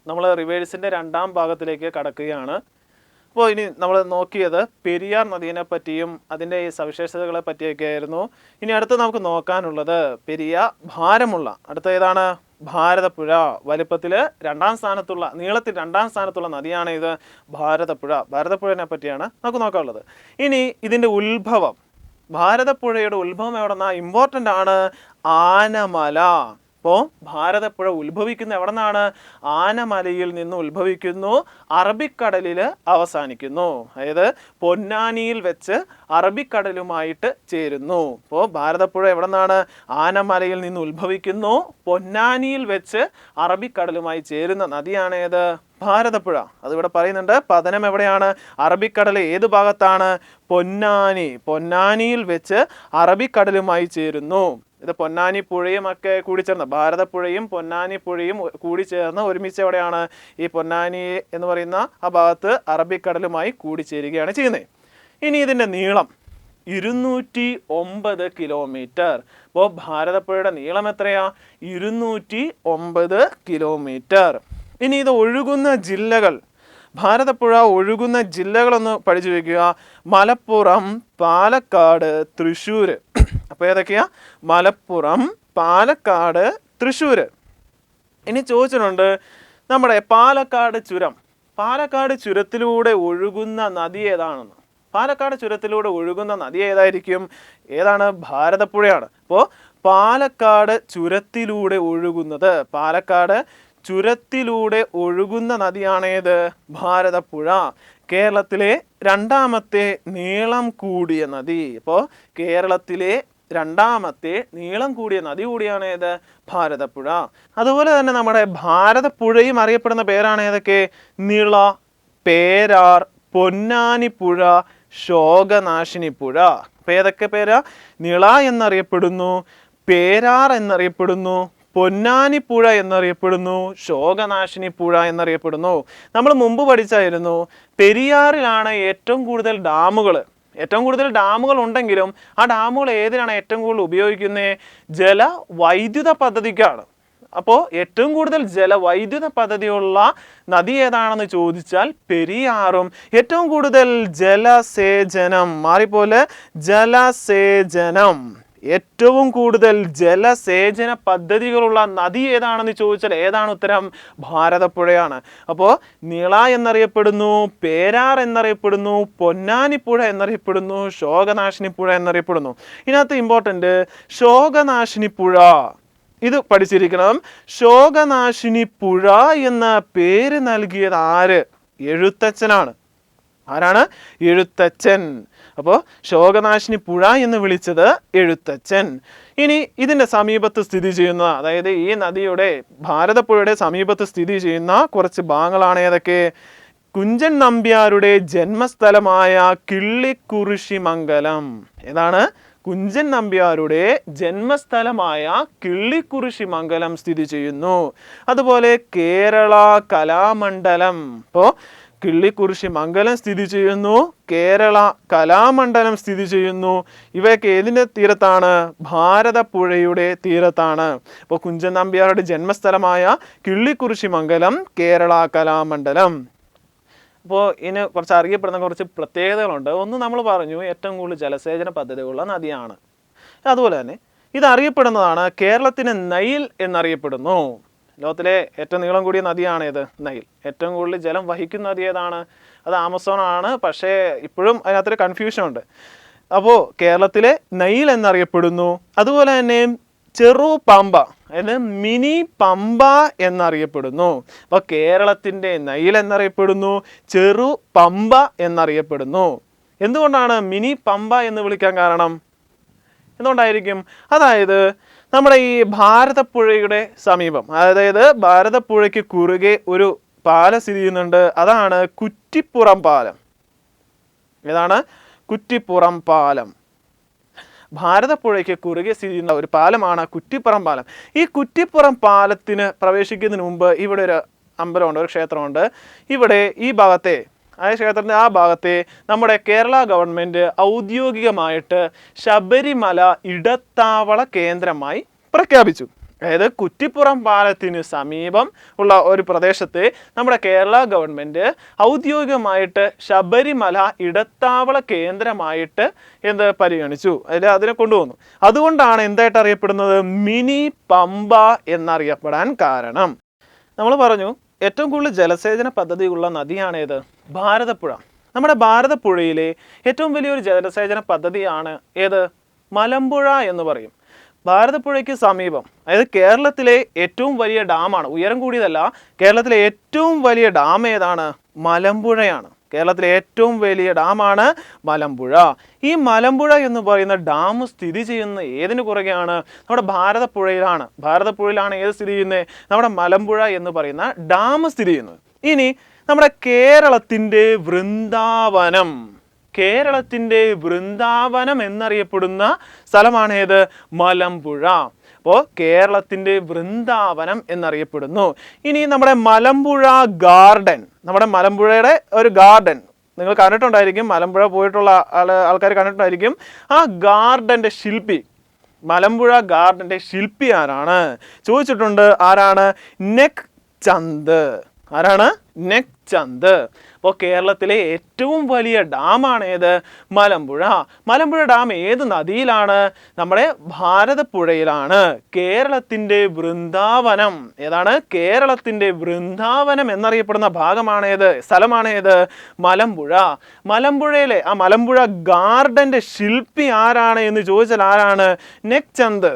നമ്മൾ റിവേഴ്സിൻ്റെ രണ്ടാം ഭാഗത്തിലേക്ക് കടക്കുകയാണ്. അപ്പോൾ ഇനി നമ്മൾ നോക്കിയത് പെരിയാർ നദീനെ പറ്റിയും അതിൻ്റെ ഈ സവിശേഷതകളെ പറ്റിയൊക്കെ ആയിരുന്നു. ഇനി അടുത്ത് നമുക്ക് നോക്കാനുള്ളത് ഭാരമുള്ള അടുത്ത ഏതാണ്? ഭാരതപ്പുഴ. വലിപ്പത്തിൽ രണ്ടാം സ്ഥാനത്തുള്ള, നീളത്തിൽ രണ്ടാം സ്ഥാനത്തുള്ള നദിയാണ് ഇത് ഭാരതപ്പുഴ. ഭാരതപ്പുഴനെ പറ്റിയാണ് നമുക്ക് നോക്കാനുള്ളത്. ഇനി ഇതിൻ്റെ ഉത്ഭവം, ഭാരതപ്പുഴയുടെ ഉത്ഭവം എവിടെന്നാ? ഇമ്പോർട്ടൻ്റ് ആണ്, ആനമല. അപ്പോൾ ഭാരതപ്പുഴ ഉത്ഭവിക്കുന്ന എവിടെ നിന്നാണ്? ആനമലയിൽ നിന്ന് ഉത്ഭവിക്കുന്നു, അറബിക്കടലിൽ അവസാനിക്കുന്നു. അതായത് പൊന്നാനിയിൽ വെച്ച് അറബിക്കടലുമായിട്ട് ചേരുന്നു. അപ്പോൾ ഭാരതപ്പുഴ എവിടെ നിന്നാണ്? ആനമലയിൽ നിന്ന് ഉത്ഭവിക്കുന്നു, പൊന്നാനിയിൽ വെച്ച് അറബിക്കടലുമായി ചേരുന്ന നദിയാണ് ഏത്? ഭാരതപ്പുഴ. അതിവിടെ പറയുന്നുണ്ട്. പതനം എവിടെയാണ്? അറബിക്കടൽ ഏത് ഭാഗത്താണ്? പൊന്നാനി. പൊന്നാനിയിൽ വെച്ച് അറബിക്കടലുമായി ചേരുന്നു. ഇത് പൊന്നാനി പുഴയും ഒക്കെ കൂടിച്ചേർന്ന്, ഭാരതപ്പുഴയും പൊന്നാനി പുഴയും കൂടിച്ചേർന്ന് ഒരുമിച്ച് എവിടെയാണ്? ഈ പൊന്നാനി എന്ന് പറയുന്ന ആ ഭാഗത്ത് അറബിക്കടലുമായി കൂടിച്ചേരുകയാണ് ചെയ്യുന്നത്. ഇനി ഇതിൻ്റെ നീളം 209 കിലോമീറ്റർ. അപ്പോൾ ഭാരതപ്പുഴയുടെ നീളം എത്രയാ? 209 കിലോമീറ്റർ. ഇനി ഇത് ഒഴുകുന്ന ജില്ലകൾ, ഭാരതപ്പുഴ ഒഴുകുന്ന ജില്ലകളൊന്ന് പഠിച്ചു വയ്ക്കുക. മലപ്പുറം, പാലക്കാട്, തൃശ്ശൂർ. അപ്പോൾ ഏതൊക്കെയാ? മലപ്പുറം, പാലക്കാട്, തൃശ്ശൂർ. ഇനി ചോദിച്ചിട്ടുണ്ട് നമ്മുടെ പാലക്കാട് ചുരം. പാലക്കാട് ചുരത്തിലൂടെ ഒഴുകുന്ന നദി ഏതാണെന്ന്. പാലക്കാട് ചുരത്തിലൂടെ ഒഴുകുന്ന നദി ഏതായിരിക്കും? ഏതാണ്? ഭാരതപ്പുഴയാണ്. അപ്പോൾ പാലക്കാട് ചുരത്തിലൂടെ ഒഴുകുന്നത്, പാലക്കാട് ചുരത്തിലൂടെ ഒഴുകുന്ന നദിയാണേത്? ഭാരതപ്പുഴ. കേരളത്തിലെ രണ്ടാമത്തെ നീളം കൂടിയ നദി. അപ്പോൾ കേരളത്തിലെ രണ്ടാമത്തെ നീളം കൂടിയ നദി കൂടിയാണ് ഏത്? ഭാരതപ്പുഴ. അതുപോലെ തന്നെ നമ്മുടെ ഭാരതപ്പുഴയും അറിയപ്പെടുന്ന പേരാണ് ഏതൊക്കെ? നിള, പേരാർ, പൊന്നാനിപ്പുഴ, ശോകനാശിനിപ്പുഴ. അപ്പോൾ ഏതൊക്കെ പേരാ? നിള എന്നറിയപ്പെടുന്നു, പേരാർ എന്നറിയപ്പെടുന്നു, പൊന്നാനിപ്പുഴ എന്നറിയപ്പെടുന്നു, ശോകനാശിനിപ്പുഴ എന്നറിയപ്പെടുന്നു. നമ്മൾ മുമ്പ് പഠിച്ചായിരുന്നു പെരിയാറിലാണ് ഏറ്റവും കൂടുതൽ ഡാമുകൾ. ഏറ്റവും കൂടുതൽ ഡാമുകൾ ഉണ്ടെങ്കിലും ആ ഡാമുകൾ ഏതിനാണ് ഏറ്റവും കൂടുതൽ ഉപയോഗിക്കുന്നത്? ജലവൈദ്യുത പദ്ധതിക്കാണ്. അപ്പോൾ ഏറ്റവും കൂടുതൽ ജലവൈദ്യുത പദ്ധതിയുള്ള നദി ഏതാണെന്ന് ചോദിച്ചാൽ പെരിയാറും. ഏറ്റവും കൂടുതൽ ജലസേചനം, മാറിപ്പോലെ ജലസേചനം, ഏറ്റവും കൂടുതൽ ജലസേചന പദ്ധതികളുള്ള നദി ഏതാണെന്ന് ചോദിച്ചാൽ ഏതാണ് ഉത്തരം? ഭാരതപ്പുഴയാണ്. അപ്പോൾ നിള എന്നറിയപ്പെടുന്നു, പേരാർ എന്നറിയപ്പെടുന്നു, പൊന്നാനിപ്പുഴ എന്നറിയപ്പെടുന്നു, ശോകനാശിനിപ്പുഴ എന്നറിയപ്പെടുന്നു. ഇതിനകത്ത് ഇമ്പോർട്ടൻ്റ് ശോകനാശിനിപ്പുഴ, ഇത് പഠിച്ചിരിക്കണം. ശോകനാശിനിപ്പുഴ എന്ന പേര് നൽകിയത് ആര്? എഴുത്തച്ഛനാണ്. ആരാണ്? എഴുത്തച്ഛൻ. അപ്പോൾ ശോകനാശിനി പുഴ എന്ന് വിളിച്ചത് എഴുത്തച്ഛൻ. ഇനി ഇതിൻ്റെ സമീപത്ത് സ്ഥിതി ചെയ്യുന്ന, അതായത് ഈ നദിയുടെ ഭാരതപ്പുഴയുടെ സമീപത്ത് സ്ഥിതി ചെയ്യുന്ന കുറച്ച് ഭാഗങ്ങളാണ് ഏതൊക്കെ? കുഞ്ചൻ നമ്പ്യാരുടെ ജന്മസ്ഥലമായ കിള്ളിക്കുറിശിമംഗലം. ഏതാണ്? കുഞ്ചൻ നമ്പ്യാരുടെ ജന്മസ്ഥലമായ കിള്ളിക്കുറിശിമംഗലം സ്ഥിതി ചെയ്യുന്നു. അതുപോലെ കേരള കലാമണ്ഡലം. അപ്പോൾ കിള്ളിക്കുറിശിമംഗലം സ്ഥിതി ചെയ്യുന്നു, കേരള കലാമണ്ഡലം സ്ഥിതി ചെയ്യുന്നു. ഇവയൊക്കെ ഏതിൻ്റെ തീരത്താണ്? ഭാരതപ്പുഴയുടെ തീരത്താണ്. അപ്പോൾ കുഞ്ചൻ നമ്പ്യാരുടെ ജന്മസ്ഥലമായ കിള്ളിക്കുറിശിമംഗലം, കേരള കലാമണ്ഡലം. അപ്പോൾ ഇതിന് കുറച്ച് അറിയപ്പെടുന്ന കുറച്ച് പ്രത്യേകതകളുണ്ട്. ഒന്ന് നമ്മൾ പറഞ്ഞു, ഏറ്റവും കൂടുതൽ ജലസേചന പദ്ധതികളുള്ള നദിയാണ്. അതുപോലെ തന്നെ ഇത് അറിയപ്പെടുന്നതാണ്, കേരളത്തിന് നൈൽ എന്നറിയപ്പെടുന്നു. ലോകത്തിലെ ഏറ്റവും നീളം കൂടിയ നദിയാണ് ഇത് നൈൽ. ഏറ്റവും കൂടുതൽ ജലം വഹിക്കുന്ന നദി ഏതാണ്? അത് ആമസോൺ ആണ്. പക്ഷേ ഇപ്പോഴും അതിനകത്തൊരു കൺഫ്യൂഷൻ ഉണ്ട്. അപ്പോൾ കേരളത്തിലെ നൈൽ എന്നറിയപ്പെടുന്നു. അതുപോലെ തന്നെ ചെറു പമ്പ, അതായത് മിനി പമ്പ എന്നറിയപ്പെടുന്നു. അപ്പോൾ കേരളത്തിൻ്റെ നൈൽ എന്നറിയപ്പെടുന്നു, ചെറു പമ്പ എന്നറിയപ്പെടുന്നു. എന്തുകൊണ്ടാണ് മിനി പമ്പ എന്ന് വിളിക്കാൻ കാരണം? എന്തുകൊണ്ടായിരിക്കും? അതായത് നമ്മുടെ ഈ ഭാരതപ്പുഴയുടെ സമീപം, അതായത് ഭാരതപ്പുഴയ്ക്ക് കുറുകെ ഒരു പാലം സ്ഥിതി ചെയ്യുന്നുണ്ട്. അതാണ് കുറ്റിപ്പുറം പാലം. ഏതാണ്? കുറ്റിപ്പുറം പാലം. ഭാരതപ്പുഴയ്ക്ക് കുറുകെ സ്ഥിതി ചെയ്യുന്ന ഒരു പാലമാണ് കുറ്റിപ്പുറം പാലം. ഈ കുറ്റിപ്പുറം പാലത്തിന് പ്രവേശിക്കുന്നതിന് മുമ്പ് ഇവിടെ ഒരു അമ്പലമുണ്ട്, ഒരു ക്ഷേത്രമുണ്ട്. ഇവിടെ ഈ ഭാഗത്തെ, ആ ക്ഷേത്രത്തിൻ്റെ ആ ഭാഗത്തെ നമ്മുടെ കേരള ഗവൺമെൻറ് ഔദ്യോഗികമായിട്ട് ശബരിമല ഇടത്താവള കേന്ദ്രമായി പ്രഖ്യാപിച്ചു. അതായത് കുറ്റിപ്പുറം പാലത്തിന് സമീപം ഉള്ള ഒരു പ്രദേശത്തെ നമ്മുടെ കേരള ഗവൺമെൻറ് ഔദ്യോഗികമായിട്ട് ശബരിമല ഇടത്താവള കേന്ദ്രമായിട്ട് പരിഗണിച്ചു, അതിനെ കൊണ്ടുവന്നു. അതുകൊണ്ടാണ് എന്തായിട്ട് അറിയപ്പെടുന്നത്, മിനി പമ്പ എന്നറിയപ്പെടാൻ കാരണം. നമ്മൾ പറഞ്ഞു ഏറ്റവും കൂടുതൽ ജലസേചന പദ്ധതിയുള്ള നദിയാണേത്, ഭാരതപ്പുഴ. നമ്മുടെ ഭാരതപ്പുഴയിലെ ഏറ്റവും വലിയൊരു ജലസേചന പദ്ധതിയാണ് ഏത്, മലമ്പുഴ എന്ന് പറയും. ഭാരതപ്പുഴയ്ക്ക് സമീപം, അതായത് കേരളത്തിലെ ഏറ്റവും വലിയ ഡാമാണ്, ഉയരം കൂടിയതല്ല, കേരളത്തിലെ ഏറ്റവും വലിയ ഡാം ഏതാണ്, മലമ്പുഴയാണ്. കേരളത്തിലെ ഏറ്റവും വലിയ ഡാമാണ് മലമ്പുഴ. ഈ മലമ്പുഴ എന്ന് പറയുന്ന ഡാം സ്ഥിതി ചെയ്യുന്ന ഏതിനു പുറകെയാണ്, നമ്മുടെ ഭാരതപ്പുഴയിലാണ്. ഭാരതപ്പുഴയിലാണ് ഏത് സ്ഥിതി ചെയ്യുന്നത്, നമ്മുടെ മലമ്പുഴ എന്ന് പറയുന്ന ഡാം സ്ഥിതി ചെയ്യുന്നത്. ഇനി നമ്മുടെ കേരളത്തിൻ്റെ വൃന്ദാവനം, കേരളത്തിൻ്റെ വൃന്ദാവനം എന്നറിയപ്പെടുന്ന സ്ഥലമാണ് ഏത്, മലമ്പുഴ. അപ്പോൾ കേരളത്തിൻ്റെ വൃന്ദാവനം എന്നറിയപ്പെടുന്നു. ഇനി നമ്മുടെ മലമ്പുഴ ഗാർഡൻ, നമ്മുടെ മലമ്പുഴയുടെ ഒരു ഗാർഡൻ നിങ്ങൾ കണ്ടിട്ടുണ്ടായിരിക്കും, മലമ്പുഴ പോയിട്ടുള്ള ആൾക്കാർ കണ്ടിട്ടുണ്ടായിരിക്കും. ആ ഗാർഡൻ്റെ ശില്പി, മലമ്പുഴ ഗാർഡൻ്റെ ശില്പി ആരാണ് ചോദിച്ചിട്ടുണ്ട്. ആരാണ്, നെക് ചന്ദ്. ആരാണ്, നെക് ചന്ദ്. അപ്പോൾ കേരളത്തിലെ ഏറ്റവും വലിയ ഡാമാണ് ഏത്, മലമ്പുഴ. മലമ്പുഴ ഡാം ഏത് നദിയിലാണ്, നമ്മുടെ ഭാരതപ്പുഴയിലാണ്. കേരളത്തിൻ്റെ വൃന്ദാവനം ഏതാണ്, കേരളത്തിൻ്റെ വൃന്ദാവനം എന്നറിയപ്പെടുന്ന ഭാഗമാണ് ഏത്, സ്ഥലമാണ് ഏത്, മലമ്പുഴ. മലമ്പുഴയിലെ ആ മലമ്പുഴ ഗാർഡൻ്റെ ശില്പി ആരാണ് എന്ന് ചോദിച്ചാൽ ആരാണ്, നെക് ചന്ദ്.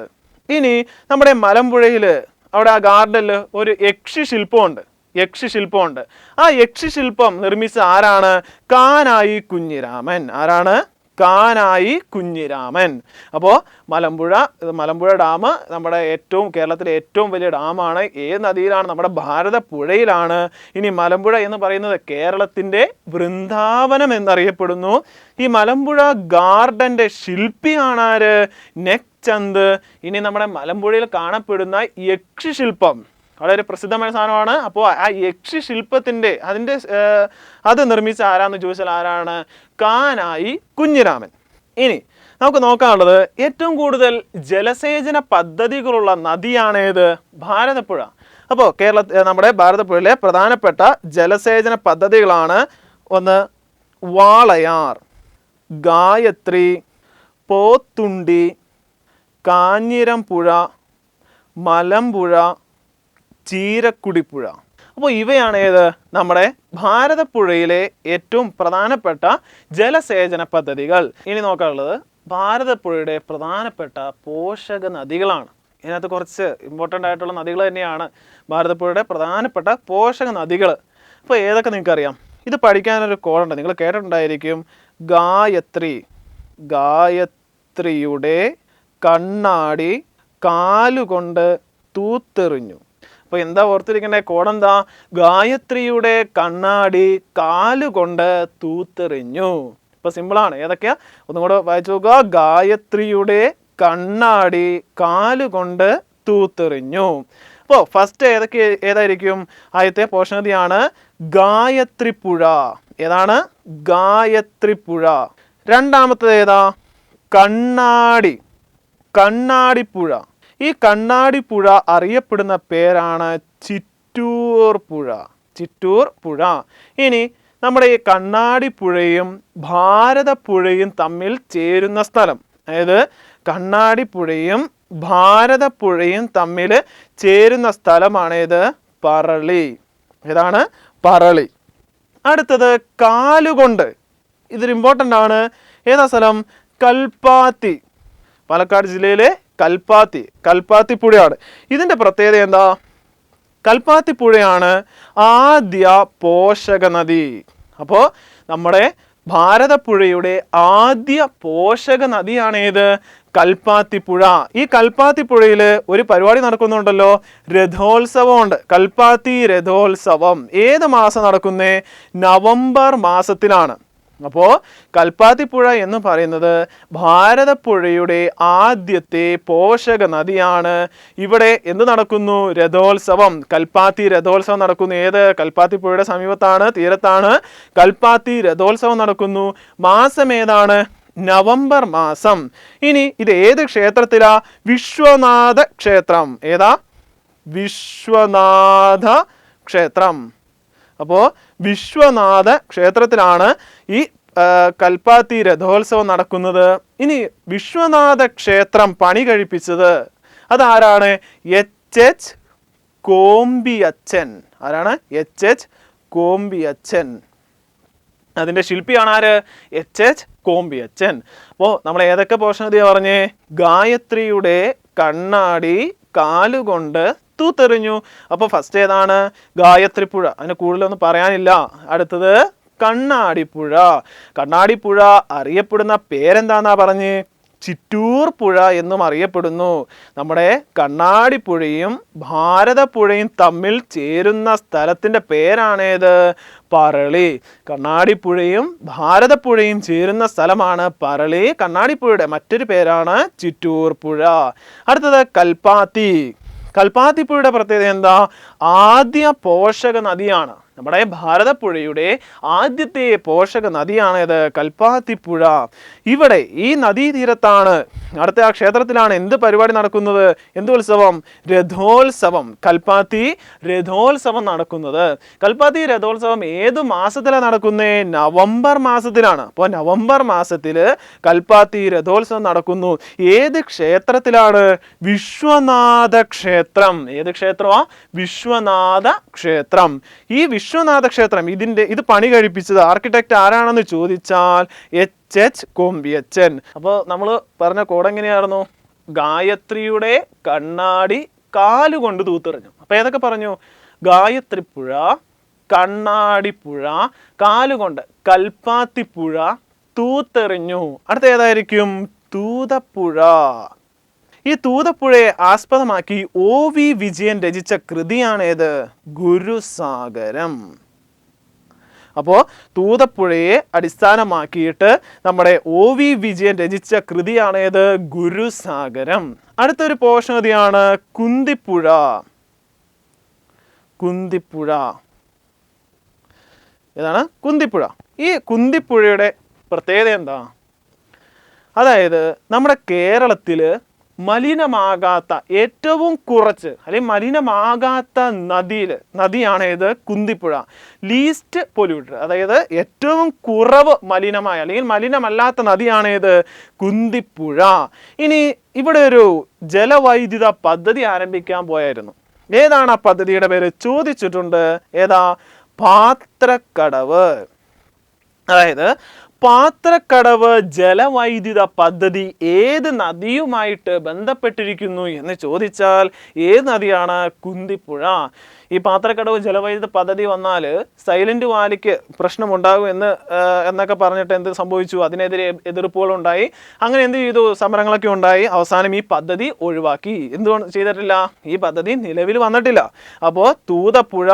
ഇനി നമ്മുടെ മലമ്പുഴയിൽ അവിടെ ആ ഗാർഡനിൽ ഒരു യക്ഷിശില്പമുണ്ട്, യക്ഷിശില്പമുണ്ട്. ആ യക്ഷിശില്പം നിർമ്മിച്ച ആരാണ്, കാനായി കുഞ്ഞിരാമൻ. ആരാണ്, കാനായി കുഞ്ഞിരാമൻ. അപ്പോൾ മലമ്പുഴ ഡാം നമ്മുടെ കേരളത്തിലെ ഏറ്റവും വലിയ ഡാമാണ്. ഏത് നദിയിലാണ്, നമ്മുടെ ഭാരതപ്പുഴയിലാണ്. ഇനി മലമ്പുഴ എന്ന് പറയുന്നത് കേരളത്തിൻ്റെ വൃന്ദാവനം എന്നറിയപ്പെടുന്നു. ഈ മലമ്പുഴ ഗാർഡൻ്റെ ശില്പിയാണ് ആര്, നെക് ചന്ദ്. ഇനി നമ്മുടെ മലമ്പുഴയിൽ കാണപ്പെടുന്ന യക്ഷിശില്പം വളരെ പ്രസിദ്ധമായ സാധനമാണ്. അപ്പോൾ ആ യക്ഷിശില്പത്തിൻ്റെ അത് നിർമ്മിച്ച ആരാന്ന് ചോദിച്ചാൽ ആരാണ്, കാനായി കുഞ്ഞിരാമൻ. ഇനി നമുക്ക് നോക്കാനുള്ളത് ഏറ്റവും കൂടുതൽ ജലസേചന പദ്ധതികളുള്ള നദിയാണേത്, ഭാരതപ്പുഴ. അപ്പോൾ നമ്മുടെ ഭാരതപ്പുഴയിലെ പ്രധാനപ്പെട്ട ജലസേചന പദ്ധതികളാണ്, ഒന്ന് വാളയാർ, ഗായത്രി, പോത്തുണ്ടി, കാഞ്ഞിരംപുഴ, മലമ്പുഴ, ചീരക്കുടിപ്പുഴ. അപ്പോൾ ഇവയാണ് ഏത്, നമ്മുടെ ഭാരതപ്പുഴയിലെ ഏറ്റവും പ്രധാനപ്പെട്ട ജലസേചന പദ്ധതികൾ. ഇനി നോക്കാനുള്ളത് ഭാരതപ്പുഴയുടെ പ്രധാനപ്പെട്ട പോഷക നദികളാണ്. ഇതിനകത്ത് കുറച്ച് ഇമ്പോർട്ടൻ്റ് ആയിട്ടുള്ള നദികൾ തന്നെയാണ് ഭാരതപ്പുഴയുടെ പ്രധാനപ്പെട്ട പോഷക നദികൾ. അപ്പോൾ ഏതൊക്കെ നിങ്ങൾക്കറിയാം, ഇത് പഠിക്കാനൊരു കോഡുണ്ട്, നിങ്ങൾ കേട്ടിട്ടുണ്ടായിരിക്കും. ഗായത്രിയുടെ കണ്ണാടി കാലുകൊണ്ട് തൂത്തെറിഞ്ഞു. അപ്പോൾ എന്താ ഓർത്തിരിക്കേണ്ട കോഡെന്താ, ഗായത്രിയുടെ കണ്ണാടി കാലുകൊണ്ട് തൂത്തെറിഞ്ഞു. ഇപ്പോൾ സിമ്പിളാണ്. ഏതൊക്കെയാ, ഒന്നും കൂടെ വായിച്ചു നോക്കുക. ഗായത്രിയുടെ കണ്ണാടി കാലുകൊണ്ട് തൂത്തെറിഞ്ഞു. അപ്പോൾ ഫസ്റ്റ് ഏതായിരിക്കും, ആദ്യത്തെ പോഷകനദിയാണ് ഗായത്രിപ്പുഴ. ഏതാണ്, ഗായത്രിപ്പുഴ. രണ്ടാമത്തേത് ഏതാ, കണ്ണാടിപ്പുഴ. ഈ കണ്ണാടിപ്പുഴ അറിയപ്പെടുന്ന പേരാണ് ചിറ്റൂർ പുഴ. ഇനി നമ്മുടെ ഈ കണ്ണാടിപ്പുഴയും ഭാരതപ്പുഴയും തമ്മിൽ ചേരുന്ന സ്ഥലം, അതായത് കണ്ണാടിപ്പുഴയും ഭാരതപ്പുഴയും തമ്മിൽ ചേരുന്ന സ്ഥലമാണേത്, പറളി. ഏതാണ്, പറളി. അടുത്തത് കാലുകൊണ്ട്, ഇതൊരു ഇമ്പോർട്ടൻ്റ് ആണ്. ഏതാ സ്ഥലം, കൽപ്പാത്തി. പാലക്കാട് ജില്ലയിലെ കൽപ്പാത്തി പുഴയാണ്. ഇതിൻ്റെ പ്രത്യേകത എന്താ, കൽപ്പാത്തി പുഴയാണ് ആദ്യ പോഷക നദി. അപ്പോൾ നമ്മുടെ ഭാരതപ്പുഴയുടെ ആദ്യ പോഷക നദിയാണേത്, കൽപ്പാത്തിപ്പുഴ. ഈ കൽപ്പാത്തിപ്പുഴയിൽ ഒരു പരിപാടി നടക്കുന്നുണ്ടല്ലോ, രഥോത്സവമുണ്ട്. കൽപ്പാത്തി രഥോത്സവം ഏത് മാസം നടക്കുന്നേ, നവംബർ മാസത്തിലാണ്. അപ്പോൾ കൽപ്പാത്തിപ്പുഴ എന്ന് പറയുന്നത് ഭാരതപ്പുഴയുടെ ആദ്യത്തെ പോഷക നദിയാണ്. ഇവിടെ എന്ത് നടക്കുന്നു, രഥോത്സവം, കൽപ്പാത്തി രഥോത്സവം നടക്കുന്നു. ഏത്, കൽപ്പാത്തിപ്പുഴയുടെ സമീപത്താണ്, തീരത്താണ് കൽപ്പാത്തി രഥോത്സവം നടക്കുന്നു. മാസം ഏതാണ്, നവംബർ മാസം. ഇനി ഇത് ഏത് ക്ഷേത്രത്തിലാ? വിശ്വനാഥ ക്ഷേത്രം. ഏതാ? വിശ്വനാഥ ക്ഷേത്രം. അപ്പോൾ വിശ്വനാഥ ക്ഷേത്രത്തിലാണ് ഈ കൽപ്പാത്തി രഥോത്സവം നടക്കുന്നത്. ഇനി വിശ്വനാഥ ക്ഷേത്രം പണി കഴിപ്പിച്ചത് അതാരാണ്? എച്ച് കോമ്പിയച്ചൻ. ആരാണ്? എച്ച് കോമ്പിയച്ചൻ. അതിൻ്റെ ശില്പിയാണ് ആര്? എച്ച് കോമ്പിയച്ചൻ. അപ്പോൾ നമ്മൾ ഏതൊക്കെ പോർഷൻ പറഞ്ഞേ? ഗായത്രിയുടെ കണ്ണാടി കാലുകൊണ്ട് തൂത്തെറിഞ്ഞു. അപ്പോൾ ഫസ്റ്റ് ഏതാണ്? ഗായത്രിപ്പുഴ. അതിന് കൂടുതലൊന്നും പറയാനില്ല. അടുത്തത് കണ്ണാടിപ്പുഴ. കണ്ണാടിപ്പുഴ അറിയപ്പെടുന്ന പേരെന്താന്നാ പറഞ്ഞ്? ചിറ്റൂർ പുഴ എന്നും അറിയപ്പെടുന്നു. നമ്മുടെ കണ്ണാടിപ്പുഴയും ഭാരതപ്പുഴയും തമ്മിൽ ചേരുന്ന സ്ഥലത്തിൻ്റെ പേരാണേത്? പറളി. കണ്ണാടിപ്പുഴയും ഭാരതപ്പുഴയും ചേരുന്ന സ്ഥലമാണ് പറളി. കണ്ണാടിപ്പുഴയുടെ മറ്റൊരു പേരാണ് ചിറ്റൂർ പുഴ. അടുത്തത് കൽപ്പാത്തി. കൽപ്പാത്തിപ്പുഴയുടെ പ്രത്യേകത എന്താ? ആദ്യ പോഷക നദിയാണ്. നമ്മുടെ ഭാരതപ്പുഴയുടെ ആദ്യത്തെ പോഷക നദിയാണ് ഇത് കൽപ്പാത്തിപ്പുഴ. ഇവിടെ ഈ നദീതീരത്താണ്, അടുത്ത ആ ക്ഷേത്രത്തിലാണ് എന്ത് പരിപാടി നടക്കുന്നത്? എന്ത് ഉത്സവം? രഥോത്സവം. കൽപ്പാത്തി രഥോത്സവം നടക്കുന്നത്. കൽപ്പാത്തി രഥോത്സവം ഏത് മാസത്തിലാണ് നടക്കുന്നത്? നവംബർ മാസത്തിലാണ്. അപ്പോൾ നവംബർ മാസത്തിൽ കൽപ്പാത്തി രഥോത്സവം നടക്കുന്നു. ഏത് ക്ഷേത്രത്തിലാണ്? വിശ്വനാഥ ക്ഷേത്രം. ഏത് ക്ഷേത്രമാ? വിശ്വനാഥ ക്ഷേത്രം. ഈ വിശ്വനാഥ ക്ഷേത്രം ഇത് പണി കഴിപ്പിച്ചത് ആർക്കിടെക്ട് ആരാണെന്ന് ചോദിച്ചാൽ എച്ച് കോമ്പിയച്ചൻ. അപ്പോൾ നമ്മൾ പറഞ്ഞ കോഡ് എങ്ങനെയായിരുന്നു? ഗായത്രിയുടെ കണ്ണാടി കാലുകൊണ്ട് തൂത്തെറിഞ്ഞു. അപ്പോൾ ഏതൊക്കെ പറഞ്ഞു? ഗായത്രിപ്പുഴ, കണ്ണാടിപ്പുഴ, കാലുകൊണ്ട് കൽപ്പാത്തിപ്പുഴ, തൂത്തെറിഞ്ഞു. അടുത്ത ഏതായിരിക്കും? തൂതപ്പുഴ. ഈ തൂതപ്പുഴയെ ആസ്പദമാക്കി OV വിജയൻ രചിച്ച കൃതിയാണേത്? ഗുരുസാഗരം. അപ്പോൾ തൂതപ്പുഴയെ അടിസ്ഥാനമാക്കിയിട്ട് നമ്മുടെ OV വിജയൻ രചിച്ച കൃതിയാണേത്? ഗുരുസാഗരം. അടുത്തൊരു പോർഷൻ നദിയാണ് കുന്തിപ്പുഴ. കുന്തിപ്പുഴ ഏതാണ്? കുന്തിപ്പുഴ. ഈ കുന്തിപ്പുഴയുടെ പ്രത്യേകത എന്താ? അതായത് നമ്മുടെ കേരളത്തിൽ മലിനമാകാത്ത ഏറ്റവും കുറച്ച് അല്ലെങ്കിൽ മലിനമാകാത്ത നദിയാണ് ഇത് കുന്തിപ്പുഴ. ലീസ്റ്റ് പൊല്യൂട്ടഡ്, അതായത് ഏറ്റവും കുറവ് മലിനമായ അല്ലെങ്കിൽ മലിനമല്ലാത്ത നദിയാണ് ഇത് കുന്തിപ്പുഴ. ഇനി ഇവിടെ ഒരു ജലവൈദ്യുത പദ്ധതി ആരംഭിക്കാൻ പോയായിരുന്നു. ഏതാണ് ആ പദ്ധതിയുടെ പേര്? ചോദിച്ചിട്ടുണ്ട്. ഏതാ? പാത്രക്കടവ്. അതായത് പാത്രക്കടവ് ജലവൈദ്യുത പദ്ധതി ഏത് നദിയുമായിട്ട് ബന്ധപ്പെട്ടിരിക്കുന്നു എന്ന് ചോദിച്ചാൽ ഏത് നദിയാണ്? കുന്തിപ്പുഴ. ഈ പാത്രക്കടവ് ജലവൈദ്യുത പദ്ധതി വന്നാൽ സൈലന്റ് വാലിക്ക് പ്രശ്നമുണ്ടാകും എന്നൊക്കെ പറഞ്ഞിട്ട് എന്ത് സംഭവിച്ചു? അതിനെതിരെ എതിർപ്പുകളുണ്ടായി. അങ്ങനെ എന്ത് ചെയ്തു? സമരങ്ങളൊക്കെ ഉണ്ടായി. അവസാനം ഈ പദ്ധതി ഒഴിവാക്കി. എന്തുകൊണ്ട് ചെയ്തിട്ടില്ല? ഈ പദ്ധതി നിലവിൽ വന്നിട്ടില്ല. അപ്പോൾ തൂതപ്പുഴ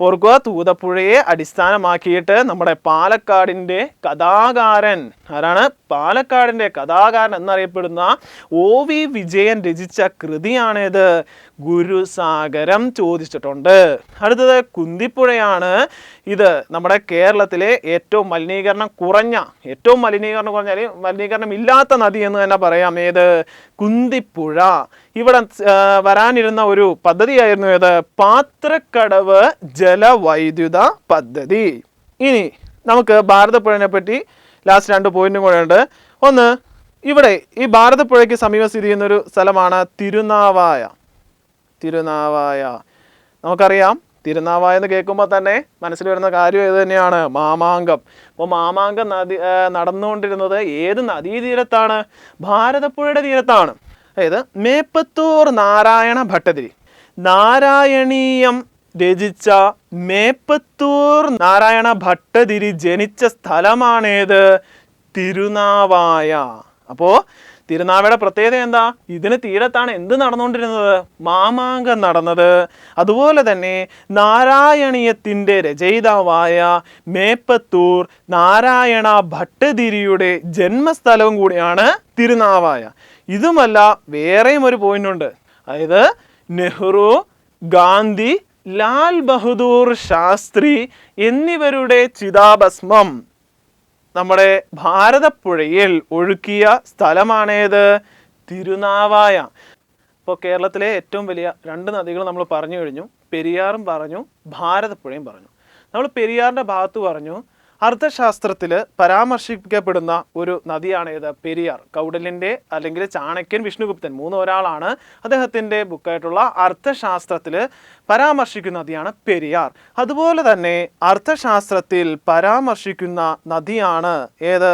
ഓർക്കുക. തൂതപ്പുഴയെ അടിസ്ഥാനമാക്കിയിട്ട് നമ്മുടെ പാലക്കാടിൻ്റെ കഥാകാരൻ ആരാണ്? പാലക്കാടിൻ്റെ കഥാകാരൻ എന്നറിയപ്പെടുന്ന OV വിജയൻ രചിച്ച കൃതിയാണേത്? ഗുരുസാഗരം. ചോദിച്ചിട്ടുണ്ട്. അടുത്തത് കുന്തിപ്പുഴയാണ്. ഇത് നമ്മുടെ കേരളത്തിലെ ഏറ്റവും മലിനീകരണം കുറഞ്ഞ മലിനീകരണം ഇല്ലാത്ത നദി എന്ന് തന്നെ പറയാം. ഏത്? കുന്തിപ്പുഴ. ഇവിടെ വരാനിരുന്ന ഒരു പദ്ധതിയായിരുന്നു ഏത്? പാത്രക്കടവ് ജലവൈദ്യുത പദ്ധതി. ഇനി നമുക്ക് ഭാരതപ്പുഴനെ പറ്റി ലാസ്റ്റ് 2 പോയിന്റും കൂടെ ഉണ്ട്. ഒന്ന്, ഇവിടെ ഈ ഭാരതപ്പുഴയ്ക്ക് സമീപം സ്ഥിതി ചെയ്യുന്നൊരു സ്ഥലമാണ് തിരുനാവായ. നമുക്കറിയാം, തിരുനാവായ എന്ന് കേൾക്കുമ്പോൾ തന്നെ മനസ്സിൽ വരുന്ന കാര്യം ഏത് തന്നെയാണ്? മാമാങ്കം. അപ്പോൾ മാമാങ്കം നടന്നുകൊണ്ടിരുന്നത് ഏത് നദീതീരത്താണ്? ഭാരതപ്പുഴയുടെ തീരത്താണ്. അതായത് മേപ്പത്തൂർ നാരായണ ഭട്ടതിരി നാരായണീയം രചിച്ച മേപ്പത്തൂർ നാരായണ ഭട്ടതിരി ജനിച്ച സ്ഥലമാണേത്? തിരുനാവായ. അപ്പോൾ തിരുനാവായയുടെ പ്രത്യേകത എന്താ? ഇതിന് തീരത്താണ് എന്ത് നടന്നുകൊണ്ടിരുന്നത്? മാമാങ്കം നടന്നത്. അതുപോലെ തന്നെ നാരായണീയത്തിൻ്റെ രചയിതാവായ മേപ്പത്തൂർ നാരായണ ഭട്ടതിരിയുടെ ജന്മസ്ഥലവും കൂടിയാണ് തിരുനാവായ. ഇതുമല്ല വേറെയും ഒരു പോയിന്റ് ഉണ്ട്. അതായത് നെഹ്റു, ഗാന്ധി, ലാൽ ബഹദൂർ ശാസ്ത്രി എന്നിവരുടെ ചിതാഭസ്മം നമ്മുടെ ഭാരതപ്പുഴയിൽ ഒഴുക്കിയ സ്ഥലമാണേത്? തിരുനാവായ. ഇപ്പോൾ കേരളത്തിലെ ഏറ്റവും വലിയ 2 നദികൾ നമ്മൾ പറഞ്ഞു കഴിഞ്ഞു. പെരിയാറും പറഞ്ഞു, ഭാരതപ്പുഴയും പറഞ്ഞു. നമ്മൾ പെരിയാറിൻ്റെ ഭാഗത്ത് പറഞ്ഞു, അർത്ഥശാസ്ത്രത്തിൽ പരാമർശിക്കപ്പെടുന്ന ഒരു നദിയാണേത്? പെരിയാർ. കൗടില്യൻ്റെ അല്ലെങ്കിൽ ചാണക്യൻ, വിഷ്ണുഗുപ്തൻ ഒരാളാണ്. അദ്ദേഹത്തിൻ്റെ ബുക്കായിട്ടുള്ള അർത്ഥശാസ്ത്രത്തിൽ പരാമർശിക്കുന്ന നദിയാണ് പെരിയാർ. അതുപോലെ തന്നെ അർത്ഥശാസ്ത്രത്തിൽ പരാമർശിക്കുന്ന നദിയാണ് ഏത്?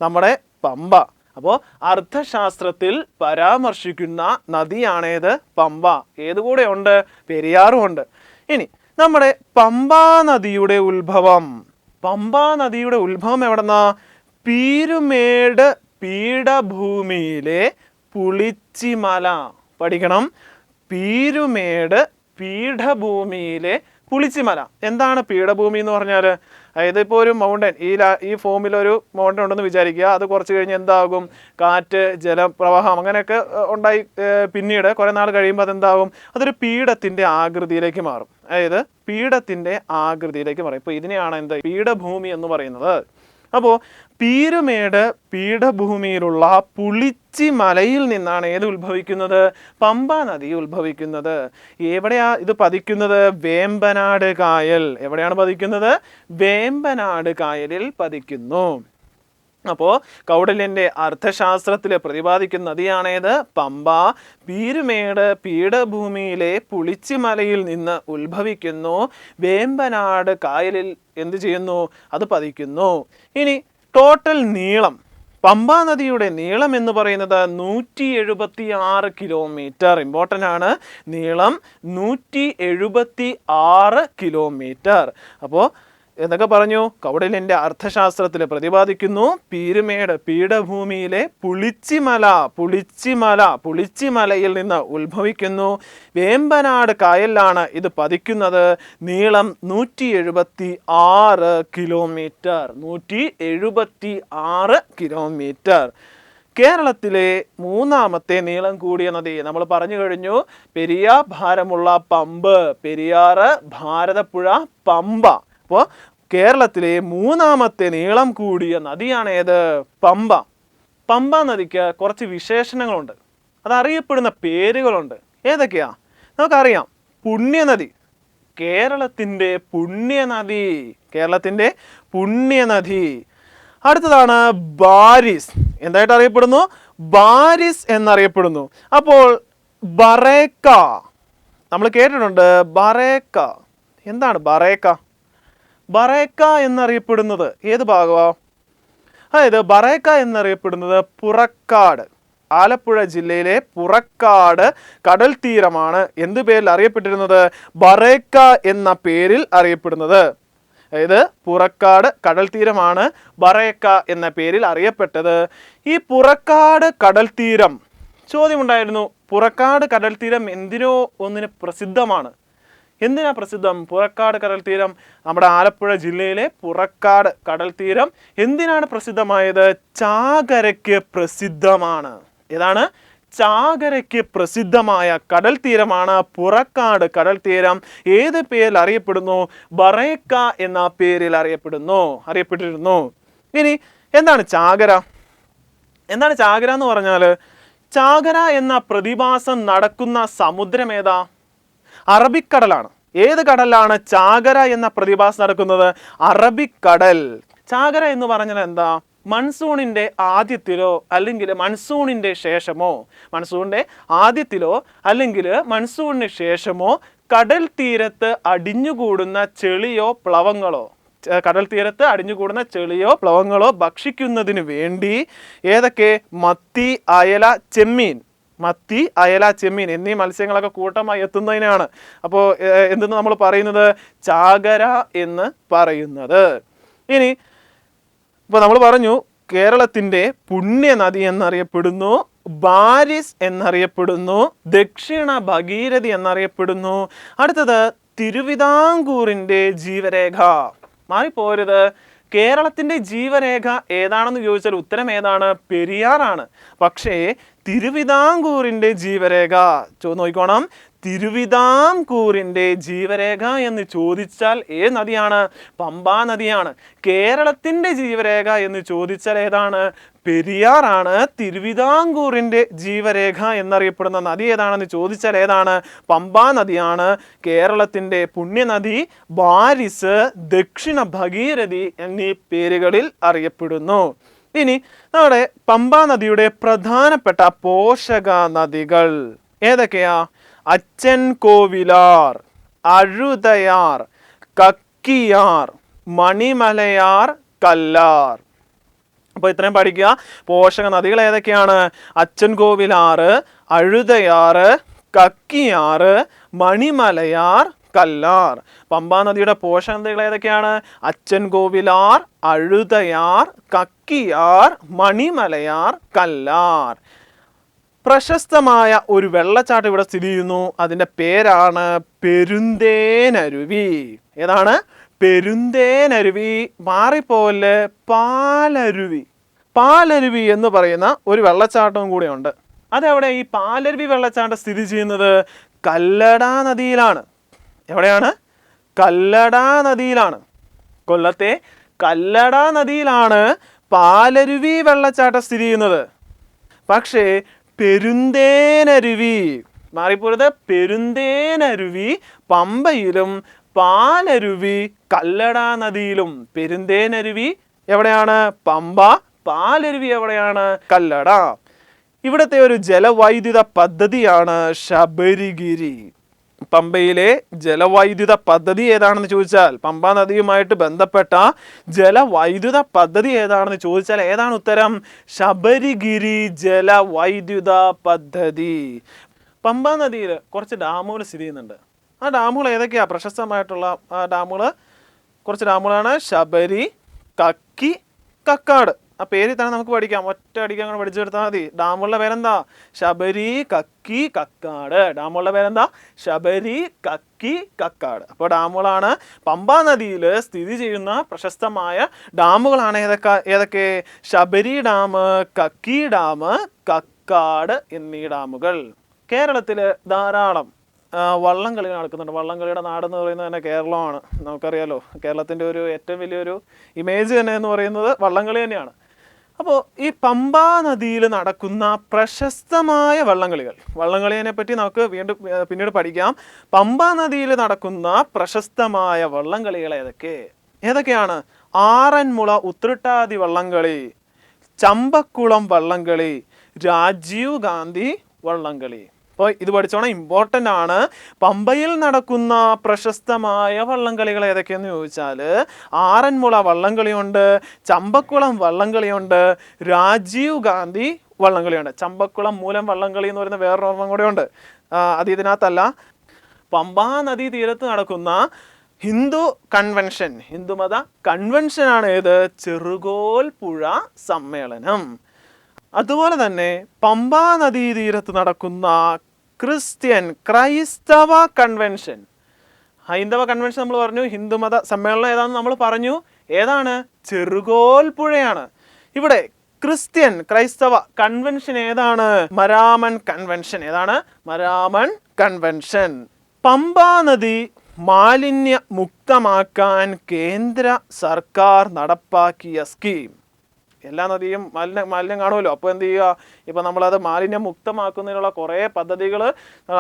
നമ്മുടെ പമ്പ. അപ്പോൾ അർത്ഥശാസ്ത്രത്തിൽ പരാമർശിക്കുന്ന നദിയാണേത്? പമ്പ. ഏതുകൂടെ ഉണ്ട്? പെരിയാറും ഉണ്ട്. ഇനി നമ്മുടെ പമ്പാ നദിയുടെ ഉത്ഭവം. പമ്പാ നദിയുടെ ഉത്ഭവം എവിടെന്നാ? പീരുമേട് പീഠഭൂമിയിലെ പുളിച്ചിമല. പഠിക്കണം. പീരുമേട് പീഠഭൂമിയിലെ പുളിച്ചിമല. എന്താണ് പീഠഭൂമി എന്ന് പറഞ്ഞാൽ? അതായത് ഇപ്പോൾ ഒരു മൗണ്ടൻ, ഈ ഫോമിലൊരു മൗണ്ടൻ ഉണ്ടെന്ന് വിചാരിക്കുക. അത് കുറച്ച് കഴിഞ്ഞ് എന്താകും? കാറ്റ്, ജലപ്രവാഹം അങ്ങനെയൊക്കെ ഉണ്ടായി പിന്നീട് കുറേ നാൾ കഴിയുമ്പോൾ അതെന്താകും? അതൊരു പീഠത്തിൻ്റെ ആകൃതിയിലേക്ക് മാറും. അതായത് പീഠത്തിൻ്റെ ആകൃതിയിലേക്ക് മാറും. ഇപ്പോൾ ഇതിനെയാണ് എന്താ പീഠഭൂമി എന്ന് പറയുന്നത്. അപ്പോൾ പീരുമേട് പീഠഭൂമിയിലുള്ള പുളിച്ചിമലയിൽ നിന്നാണ് ഏത് ഉത്ഭവിക്കുന്നത്? പമ്പാ നദി ഉത്ഭവിക്കുന്നത്. എവിടെയാ ഇത് പതിക്കുന്നത്? വേമ്പനാട് കായൽ. എവിടെയാണ് പതിക്കുന്നത്? വേമ്പനാട് കായലിൽ പതിക്കുന്നു. അപ്പോൾ കൗടില്യൻ്റെ അർത്ഥശാസ്ത്രത്തിൽ പ്രതിപാദിക്കുന്ന നദിയാണേത്? പമ്പ. പീരുമേട് പീഠഭൂമിയിലെ പുളിച്ചിമലയിൽ നിന്ന് ഉത്ഭവിക്കുന്നു. വേമ്പനാട് കായലിൽ എന്ത് ചെയ്യുന്നു? അത് പതിക്കുന്നു. ഇനി ടോട്ടൽ നീളം, പമ്പാ നദിയുടെ നീളം എന്ന് പറയുന്നത് 176 കിലോമീറ്റർ. ഇമ്പോർട്ടൻ്റ് ആണ്. നീളം 176 കിലോമീറ്റർ. അപ്പോൾ എന്നൊക്കെ പറഞ്ഞു? കൗടില്യൻ്റെ അർത്ഥശാസ്ത്രത്തിൽ പ്രതിപാദിക്കുന്നു പീരുമേട് പീഠഭൂമിയിലെ പുളിച്ചിമലയിൽ നിന്ന് ഉത്ഭവിക്കുന്നു. വേമ്പനാട് കായലിലാണ് ഇത് പതിക്കുന്നത്. നീളം 176 കിലോമീറ്റർ. 176 കിലോമീറ്റർ. കേരളത്തിലെ 3ാമത്തെ നീളം കൂടിയ നദി നമ്മൾ പറഞ്ഞു കഴിഞ്ഞു. പെരിയാർ ഭാരമുള്ള പമ്പ്, പെരിയാറ്, ഭാരതപ്പുഴ, പമ്പ. അപ്പോൾ കേരളത്തിലെ 3ാമത്തെ നീളം കൂടിയ നദിയാണേത്? പമ്പ. പമ്പ നദിക്ക് കുറച്ച് വിശേഷണങ്ങളുണ്ട്. അതറിയപ്പെടുന്ന പേരുകളുണ്ട്. ഏതൊക്കെയാ? നമുക്കറിയാം. പുണ്യനദി, കേരളത്തിൻ്റെ പുണ്യനദി. കേരളത്തിൻ്റെ പുണ്യനദി. അടുത്തതാണ് ബാരിസ്. എന്തായിട്ട് അറിയപ്പെടുന്നു? ബാരിസ് എന്നറിയപ്പെടുന്നു. അപ്പോൾ ബറേക്ക നമ്മൾ കേട്ടിട്ടുണ്ട്. ബറേക്ക എന്താണ്? ബറേക്ക ബറേക്ക എന്നറിയപ്പെടുന്നത് ഏത് ഭാഗമാണ്? അതായത് ബറേക്ക എന്നറിയപ്പെടുന്നത് പുറക്കാട്, ആലപ്പുഴ ജില്ലയിലെ പുറക്കാട് കടൽ തീരമാണ് എന്ത് പേരിൽ അറിയപ്പെട്ടിരുന്നത്? ബറേക്ക എന്ന പേരിൽ അറിയപ്പെടുന്നത്. അതായത് പുറക്കാട് കടൽ തീരമാണ് ബറേക്ക എന്ന പേരിൽ അറിയപ്പെട്ടത്. ഈ പുറക്കാട് കടൽ തീരം, ചോദ്യമുണ്ടായിരുന്നു, പുറക്കാട് കടൽ തീരം എന്തിനോ ഒന്നിന് പ്രസിദ്ധമാണ്. എന്തിനാ പ്രസിദ്ധം? പുറക്കാട് കടൽ തീരം, നമ്മുടെ ആലപ്പുഴ ജില്ലയിലെ പുറക്കാട് കടൽ തീരം എന്തിനാണ് പ്രസിദ്ധമായത്? ചാകരയ്ക്ക് പ്രസിദ്ധമാണ്. ഏതാണ്? ചാകരയ്ക്ക് പ്രസിദ്ധമായ കടൽ തീരമാണ് പുറക്കാട് കടൽ തീരം. ഏത് പേരിൽ അറിയപ്പെടുന്നു? ബറേക്ക എന്ന പേരിൽ അറിയപ്പെട്ടിരുന്നു. ഇനി എന്താണ് ചാകര? എന്താണ് ചാകര എന്ന് പറഞ്ഞാൽ? ചാകര എന്ന പ്രതിഭാസം നടക്കുന്ന സമുദ്രം ഏതാ? അറബിക്കടലാണ്. ഏത് കടലാണ് ചാകര എന്ന പ്രതിഭാസം നടക്കുന്നത്? അറബിക്കടൽ. ചാകര എന്ന് പറഞ്ഞാൽ എന്താ? മൺസൂണിൻ്റെ ആദ്യത്തിലോ അല്ലെങ്കിൽ മൺസൂണിൻ്റെ ശേഷമോ, മൺസൂണിൻ്റെ ആദ്യത്തിലോ അല്ലെങ്കിൽ മൺസൂണിന് ശേഷമോ കടൽ തീരത്ത് അടിഞ്ഞുകൂടുന്ന ചെളിയോ പ്ലവങ്ങളോ, കടൽ തീരത്ത് അടിഞ്ഞുകൂടുന്ന ചെളിയോ പ്ലവങ്ങളോ ഭക്ഷിക്കുന്നതിന് വേണ്ടി ഏതൊക്കെ? മത്തി, അയല, ചെമ്മീൻ, മത്തി, അയല, ചെമ്മീൻ എന്നീ മത്സ്യങ്ങളൊക്കെ കൂട്ടമായി എത്തുന്നതിനാണ് അപ്പോൾ എന്തെന്ന് നമ്മൾ പറയുന്നത്? ചാകര എന്ന് പറയുന്നത്. ഇനി ഇപ്പോൾ നമ്മൾ പറഞ്ഞു കേരളത്തിൻ്റെ പുണ്യനദി എന്നറിയപ്പെടുന്നു, ബാരിസ് എന്നറിയപ്പെടുന്നു, ദക്ഷിണ ഭഗീരഥി എന്നറിയപ്പെടുന്നു. അടുത്തത് തിരുവിതാംകൂറിൻ്റെ ജീവരേഖ. മാറിപ്പോരുത്. കേരളത്തിൻ്റെ ജീവരേഖ ഏതാണെന്ന് ചോദിച്ചാൽ ഉത്തരം ഏതാണ്? പെരിയാറാണ്. പക്ഷേ തിരുവിതാംകൂറിൻ്റെ ജീവരേഖ നോക്കിക്കോണം. തിരുവിതാംകൂറിൻ്റെ ജീവരേഖ എന്ന് ചോദിച്ചാൽ ഏത് നദിയാണ്? പമ്പാ നദിയാണ്. കേരളത്തിൻ്റെ ജീവരേഖ എന്ന് ചോദിച്ചാൽ ഏതാണ്? പെരിയാറാണ്. തിരുവിതാംകൂറിൻ്റെ ജീവരേഖ എന്നറിയപ്പെടുന്ന നദി ഏതാണെന്ന് ചോദിച്ചാൽ ഏതാണ്? പമ്പാ നദിയാണ്. കേരളത്തിൻ്റെ പുണ്യനദി വാരിസ്, ദക്ഷിണ ഭഗീരഥി എന്നീ പേരുകളിൽ അറിയപ്പെടുന്നു. ഇനി നമ്മുടെ പമ്പാ നദിയുടെ പ്രധാനപ്പെട്ട പോഷക നദികൾ ഏതൊക്കെയാ? അച്ചൻ കോവിലാർ, അഴുതയാർ, കക്കിയാർ, മണിമലയാർ, കല്ലാർ. അപ്പോൾ ഇത്രയും പഠിക്കുക. പോഷക നദികൾ ഏതൊക്കെയാണ്? അച്ചൻ കോവിലാറ്, അഴുതയാറ്, കക്കിയാറ്, മണിമലയാർ, കല്ലാർ. പമ്പാ നദിയുടെ പോഷക നദികൾ ഏതൊക്കെയാണ്? അച്ചൻ കോവിലാർ, അഴുതയാർ, കക്കിയാർ, മണിമലയാർ, കല്ലാർ. പ്രശസ്തമായ ഒരു വെള്ളച്ചാട്ടം ഇവിടെ സ്ഥിതി ചെയ്യുന്നു. അതിൻ്റെ പേരാണ് പെരുന്തേനരുവി. ഏതാണ്? പെരുന്തേനരുവി. മാറിപ്പോലെ പാലരുവി. പാലരുവി എന്ന് പറയുന്ന ഒരു വെള്ളച്ചാട്ടവും കൂടെയുണ്ട്. അതെവിടെ? ഈ പാലരുവി വെള്ളച്ചാട്ടം സ്ഥിതി ചെയ്യുന്നത് കല്ലട നദിയിലാണ്. എവിടെയാണ്? കല്ലട നദിയിലാണ്. കൊല്ലത്തെ കല്ലട നദിയിലാണ് പാലരുവി വെള്ളച്ചാട്ടം സ്ഥിതി ചെയ്യുന്നത്. പക്ഷേ പെരുന്തേനരുവി മാറിപ്പോയത്. പെരുന്തേനരുവി പമ്പയിലും പാലരുവി കല്ലട നദിയിലും. പെരുന്തേനരുവി എവിടെയാണ്? പമ്പ. പാലരുവി എവിടെയാണ്? കല്ലട. ഇവിടുത്തെ ഒരു ജലവൈദ്യുത പദ്ധതിയാണ് ശബരിഗിരി. പമ്പയിലെ ജലവൈദ്യുത പദ്ധതി ഏതാണെന്ന് ചോദിച്ചാൽ, പമ്പാ നദിയുമായിട്ട് ബന്ധപ്പെട്ട ജലവൈദ്യുത പദ്ധതി ഏതാണെന്ന് ചോദിച്ചാൽ ഏതാണ് ഉത്തരം? ശബരിഗിരി ജലവൈദ്യുത പദ്ധതി. പമ്പാ നദിയിൽ കുറച്ച് ഡാമുകൾ സ്ഥിതി ചെയ്യുന്നുണ്ട്. ആ ഡാമുകൾ ഏതൊക്കെയാ? പ്രശസ്തമായിട്ടുള്ള ആ ഡാമുകൾ കുറച്ച് ഡാമുകളാണ് ശബരി, കക്കി, കക്കാട്. ആ പേരിൽ തന്നെ നമുക്ക് പഠിക്കാം. ഒറ്റ അടിക്കാൻ അങ്ങനെ പഠിച്ചെടുത്താൽ മതി. ഡാമുകളുടെ പേരെന്താ? ശബരി, കക്കി, കക്കാട്. ഡാമുകളുടെ പേരെന്താ? ശബരി, കക്കി, കക്കാട്. അപ്പോൾ ഡാമുകളാണ്. പമ്പാ നദിയിൽ സ്ഥിതി ചെയ്യുന്ന പ്രശസ്തമായ ഡാമുകളാണ് ഏതൊക്കെ? ശബരി ഡാം, കക്കി ഡാം, കക്കാട് എന്നീ ഡാമുകൾ. കേരളത്തിൽ ധാരാളം വള്ളംകളി നടക്കുന്നുണ്ട്. വള്ളംകളിയുടെ നാടെന്ന് പറയുന്നത് തന്നെ കേരളമാണ്. നമുക്കറിയാലോ, കേരളത്തിൻ്റെ ഒരു ഏറ്റവും വലിയൊരു ഇമേജ് തന്നെ എന്ന് പറയുന്നത് വള്ളംകളി തന്നെയാണ്. അപ്പോൾ ഈ പമ്പാ നദിയിൽ നടക്കുന്ന പ്രശസ്തമായ വള്ളംകളിയെ പറ്റി നമുക്ക് പിന്നീട് പഠിക്കാം. പമ്പാ നദിയിൽ നടക്കുന്ന പ്രശസ്തമായ വള്ളംകളികൾ ഏതൊക്കെയാണ്? ആറന്മുള ഉത്രട്ടാതി വള്ളംകളി, ചമ്പക്കുളം വള്ളംകളി, രാജീവ് ഗാന്ധി വള്ളംകളി. അപ്പോൾ ഇത് പഠിച്ചോണം, ഇമ്പോർട്ടൻ്റ് ആണ്. പമ്പയിൽ നടക്കുന്ന പ്രശസ്തമായ വള്ളംകളികൾ ഏതൊക്കെയെന്ന് ചോദിച്ചാൽ ആറന്മുള വള്ളംകളിയുണ്ട്, ചമ്പക്കുളം വള്ളംകളിയുണ്ട്, രാജീവ് ഗാന്ധി വള്ളംകളിയുണ്ട്. ചമ്പക്കുളം മൂലം വള്ളംകളി എന്ന് പറയുന്ന വേറൊരെണ്ണം കൂടെ ഉണ്ട്. അത് ഇതിനകത്തല്ല. പമ്പാ നദീ തീരത്ത് നടക്കുന്ന ഹിന്ദുമത കൺവെൻഷനാണ് ഏത്? ചെറുകോൽ പുഴ സമ്മേളനം. അതുപോലെ തന്നെ പമ്പാ നദീതീരത്ത് നടക്കുന്ന ക്രൈസ്തവ കൺവെൻഷൻ. ഹൈന്ദവ കൺവെൻഷൻ നമ്മൾ പറഞ്ഞു. ഹിന്ദുമത സമ്മേളനം ഏതാണെന്ന് നമ്മൾ പറഞ്ഞു. ഏതാണ്? ചെറുകോൽ പുഴയാണ്. ഇവിടെ ക്രൈസ്തവ കൺവെൻഷൻ ഏതാണ്? മരാമൺ കൺവെൻഷൻ. ഏതാണ്? മരാമൺ കൺവെൻഷൻ. പമ്പാ നദി മാലിന്യ മുക്തമാക്കാൻ കേന്ദ്ര സർക്കാർ നടപ്പാക്കിയ സ്കീം. എല്ലാ നദിയും മാലിന്യം കാണുമല്ലോ. അപ്പോൾ എന്ത് ചെയ്യുക? ഇപ്പം നമ്മളത് മാലിന്യം മുക്തമാക്കുന്നതിനുള്ള കുറേ പദ്ധതികൾ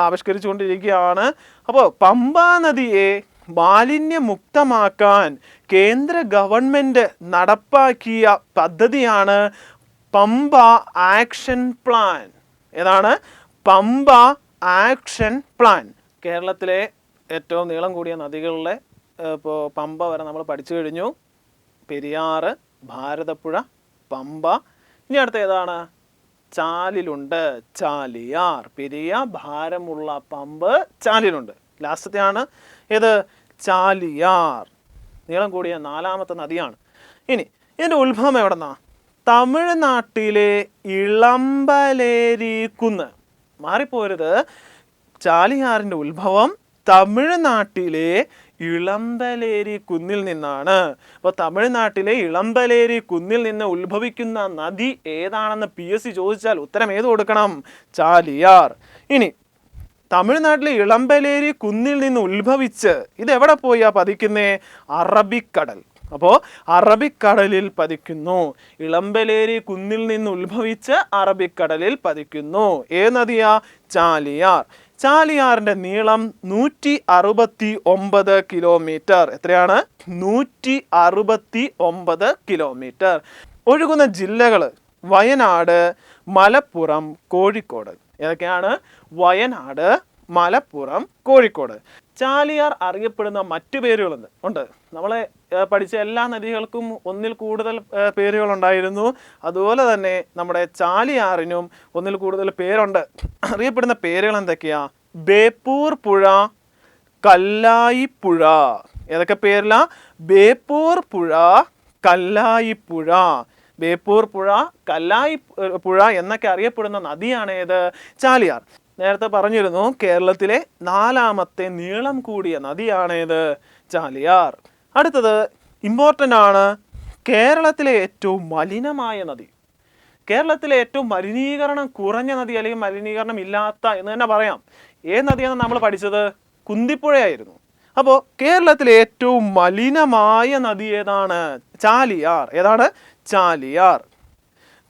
ആവിഷ്കരിച്ചുകൊണ്ടിരിക്കുകയാണ്. അപ്പോൾ പമ്പാ നദിയെ മാലിന്യമുക്തമാക്കാൻ കേന്ദ്ര ഗവൺമെൻറ് നടപ്പാക്കിയ പദ്ധതിയാണ് പമ്പ ആക്ഷൻ പ്ലാൻ. ഏതാണ്? Pampa action plan. കേരളത്തിലെ ഏറ്റവും നീളം കൂടിയ നദികളിലെ ഇപ്പോൾ പമ്പ വരെ നമ്മൾ പഠിച്ചു കഴിഞ്ഞു. പെരിയാറ്, ഭാരതപ്പുഴ, പമ്പ. ഇനി അടുത്ത ഏതാണ്? ചാലിലുണ്ട്, ചാലിയാർ. പെരിയ ഭാരമുള്ള പമ്പ് ചാലിലുണ്ട്. ലാസ്റ്റത്തെയാണ് ഏത്? ചാലിയാർ. നീളം കൂടിയ 4ാമത്തെ നദിയാണ്. ഇനി ഇതിൻ്റെ ഉത്ഭവം എവിടെന്നാ? തമിഴ്നാട്ടിലെ ഇളമ്പലേരി കുന്ന്. മാറിപ്പോരുത്. ചാലിയാറിൻ്റെ ഉത്ഭവം തമിഴ്നാട്ടിലെ ഇളമ്പലേരി കുന്നിൽ നിന്നാണ്. അപ്പോൾ തമിഴ്നാട്ടിലെ ഇളമ്പലേരി കുന്നിൽ നിന്ന് ഉത്ഭവിക്കുന്ന നദി ഏതാണെന്ന് PSC ചോദിച്ചാൽ ഉത്തരം ഏത് കൊടുക്കണം? ചാലിയാർ. ഇനി തമിഴ്നാട്ടിലെ ഇളമ്പലേരി കുന്നിൽ നിന്ന് ഉത്ഭവിച്ച് ഇത് എവിടെ പോയാ പതിക്കുന്നേ? അറബിക്കടൽ. അപ്പോൾ അറബിക്കടലിൽ പതിക്കുന്നു. ഇളമ്പലേരി കുന്നിൽ നിന്ന് ഉത്ഭവിച്ച് അറബിക്കടലിൽ പതിക്കുന്നു. ഏത് നദിയാ? ചാലിയാർ. ചാലിയാറിന്റെ നീളം 169 കിലോമീറ്റർ. എത്രയാണ്? 169 കിലോമീറ്റർ. ഒഴുകുന്ന ജില്ലകൾ വയനാട്, മലപ്പുറം, കോഴിക്കോട്. ഏതൊക്കെയാണ്? വയനാട്, മലപ്പുറം, കോഴിക്കോട്. ചാലിയാർ അറിയപ്പെടുന്ന മറ്റു പേരുകളുണ്ട് ഉണ്ട്. നമ്മളെ പഠിച്ച എല്ലാ നദികൾക്കും ഒന്നിൽ കൂടുതൽ പേരുകളുണ്ടായിരുന്നു. അതുപോലെ തന്നെ നമ്മുടെ ചാലിയാറിനും ഒന്നിൽ കൂടുതൽ പേരുണ്ട്. അറിയപ്പെടുന്ന പേരുകൾ എന്തൊക്കെയാ? ബേപ്പൂർ പുഴ, കല്ലായിപ്പുഴ. ഏതൊക്കെ പേരിലാ? ബേപ്പൂർ പുഴ, കല്ലായിപ്പുഴ. ബേപ്പൂർ പുഴ, കല്ലായി പുഴ എന്നൊക്കെ അറിയപ്പെടുന്ന നദിയാണ് ഏത്? ചാലിയാർ. നേരത്തെ പറഞ്ഞിരുന്നു കേരളത്തിലെ 4ാമത്തെ നീളം കൂടിയ നദിയാണേത്? ചാലിയാർ. അടുത്തത് ഇമ്പോർട്ടൻ്റ് ആണ്, കേരളത്തിലെ ഏറ്റവും മലിനമായ നദി. കേരളത്തിലെ ഏറ്റവും മലിനീകരണം കുറഞ്ഞ നദി അല്ലെങ്കിൽ മലിനീകരണം ഇല്ലാത്ത എന്ന് തന്നെ പറയാം. ഏത് നദിയാണ് നമ്മൾ പഠിച്ചത്? കുന്തിപ്പുഴയായിരുന്നു. അപ്പോൾ കേരളത്തിലെ ഏറ്റവും മലിനമായ നദി ഏതാണ്? ചാലിയാർ. ഏതാണ്? ചാലിയാർ.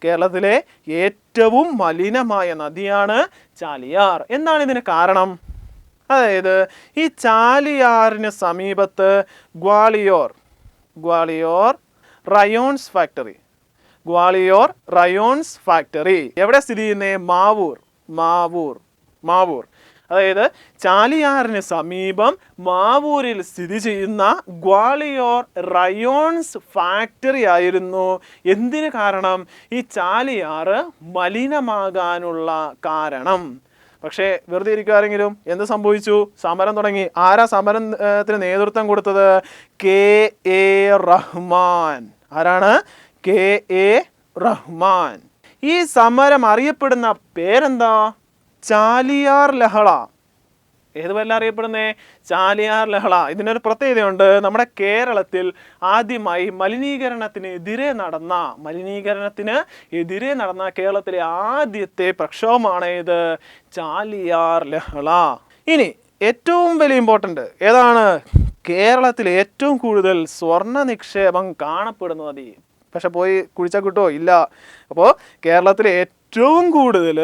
കേരളത്തിലെ ഏറ്റവും മലിനമായ നദിയാണ് ചാലിയാർ. എന്താണ് ഇതിന് കാരണം? അതായത് ഈ ചാലിയാറിന് സമീപത്ത് Gwalior Rayons factory. Gwalior Rayons factory എവിടെ സ്ഥിതി ചെയ്യുന്നേ? മാവൂർ. അതായത് ചാലിയാറിന് സമീപം മാവൂരിൽ സ്ഥിതി ചെയ്യുന്ന ഗ്വാളിയോർ റയോൺസ് ഫാക്ടറി ആയിരുന്നു എന്തിന് കാരണം? ഈ ചാലിയാറ് മലിനമാകാനുള്ള കാരണം. പക്ഷേ വെറുതെ ഇരിക്കുവാരെങ്കിലും എന്ത് സംഭവിച്ചു? സമരം തുടങ്ങി. ആരാ സമരത്തിന് നേതൃത്വം കൊടുത്തത്? KA റഹ്മാൻ. ആരാണ്? KA റഹ്മാൻ. ഈ സമരം അറിയപ്പെടുന്ന പേരെന്താ? ചാലിയാർ ലഹള. ഏത് പേരിൽ അറിയപ്പെടുന്നേ? ചാലിയാർ ലഹള. ഇതിനൊരു പ്രത്യേകതയുണ്ട്. നമ്മുടെ കേരളത്തിൽ ആദ്യമായി മലിനീകരണത്തിന് എതിരെ നടന്ന കേരളത്തിലെ ആദ്യത്തെ പ്രക്ഷോഭമാണ് ഇത്? ചാലിയാർ ലഹള. ഇനി ഏറ്റവും വലിയ ഇമ്പോർട്ടൻ്റ് ഏതാണ്? കേരളത്തിൽ ഏറ്റവും കൂടുതൽ സ്വർണ്ണ നിക്ഷേപം കാണപ്പെടുന്ന നദി. പക്ഷെ പോയി കുഴിച്ചാൽ കിട്ടുമോ? ഇല്ല. അപ്പോൾ കേരളത്തിലെ ഏറ്റവും കൂടുതൽ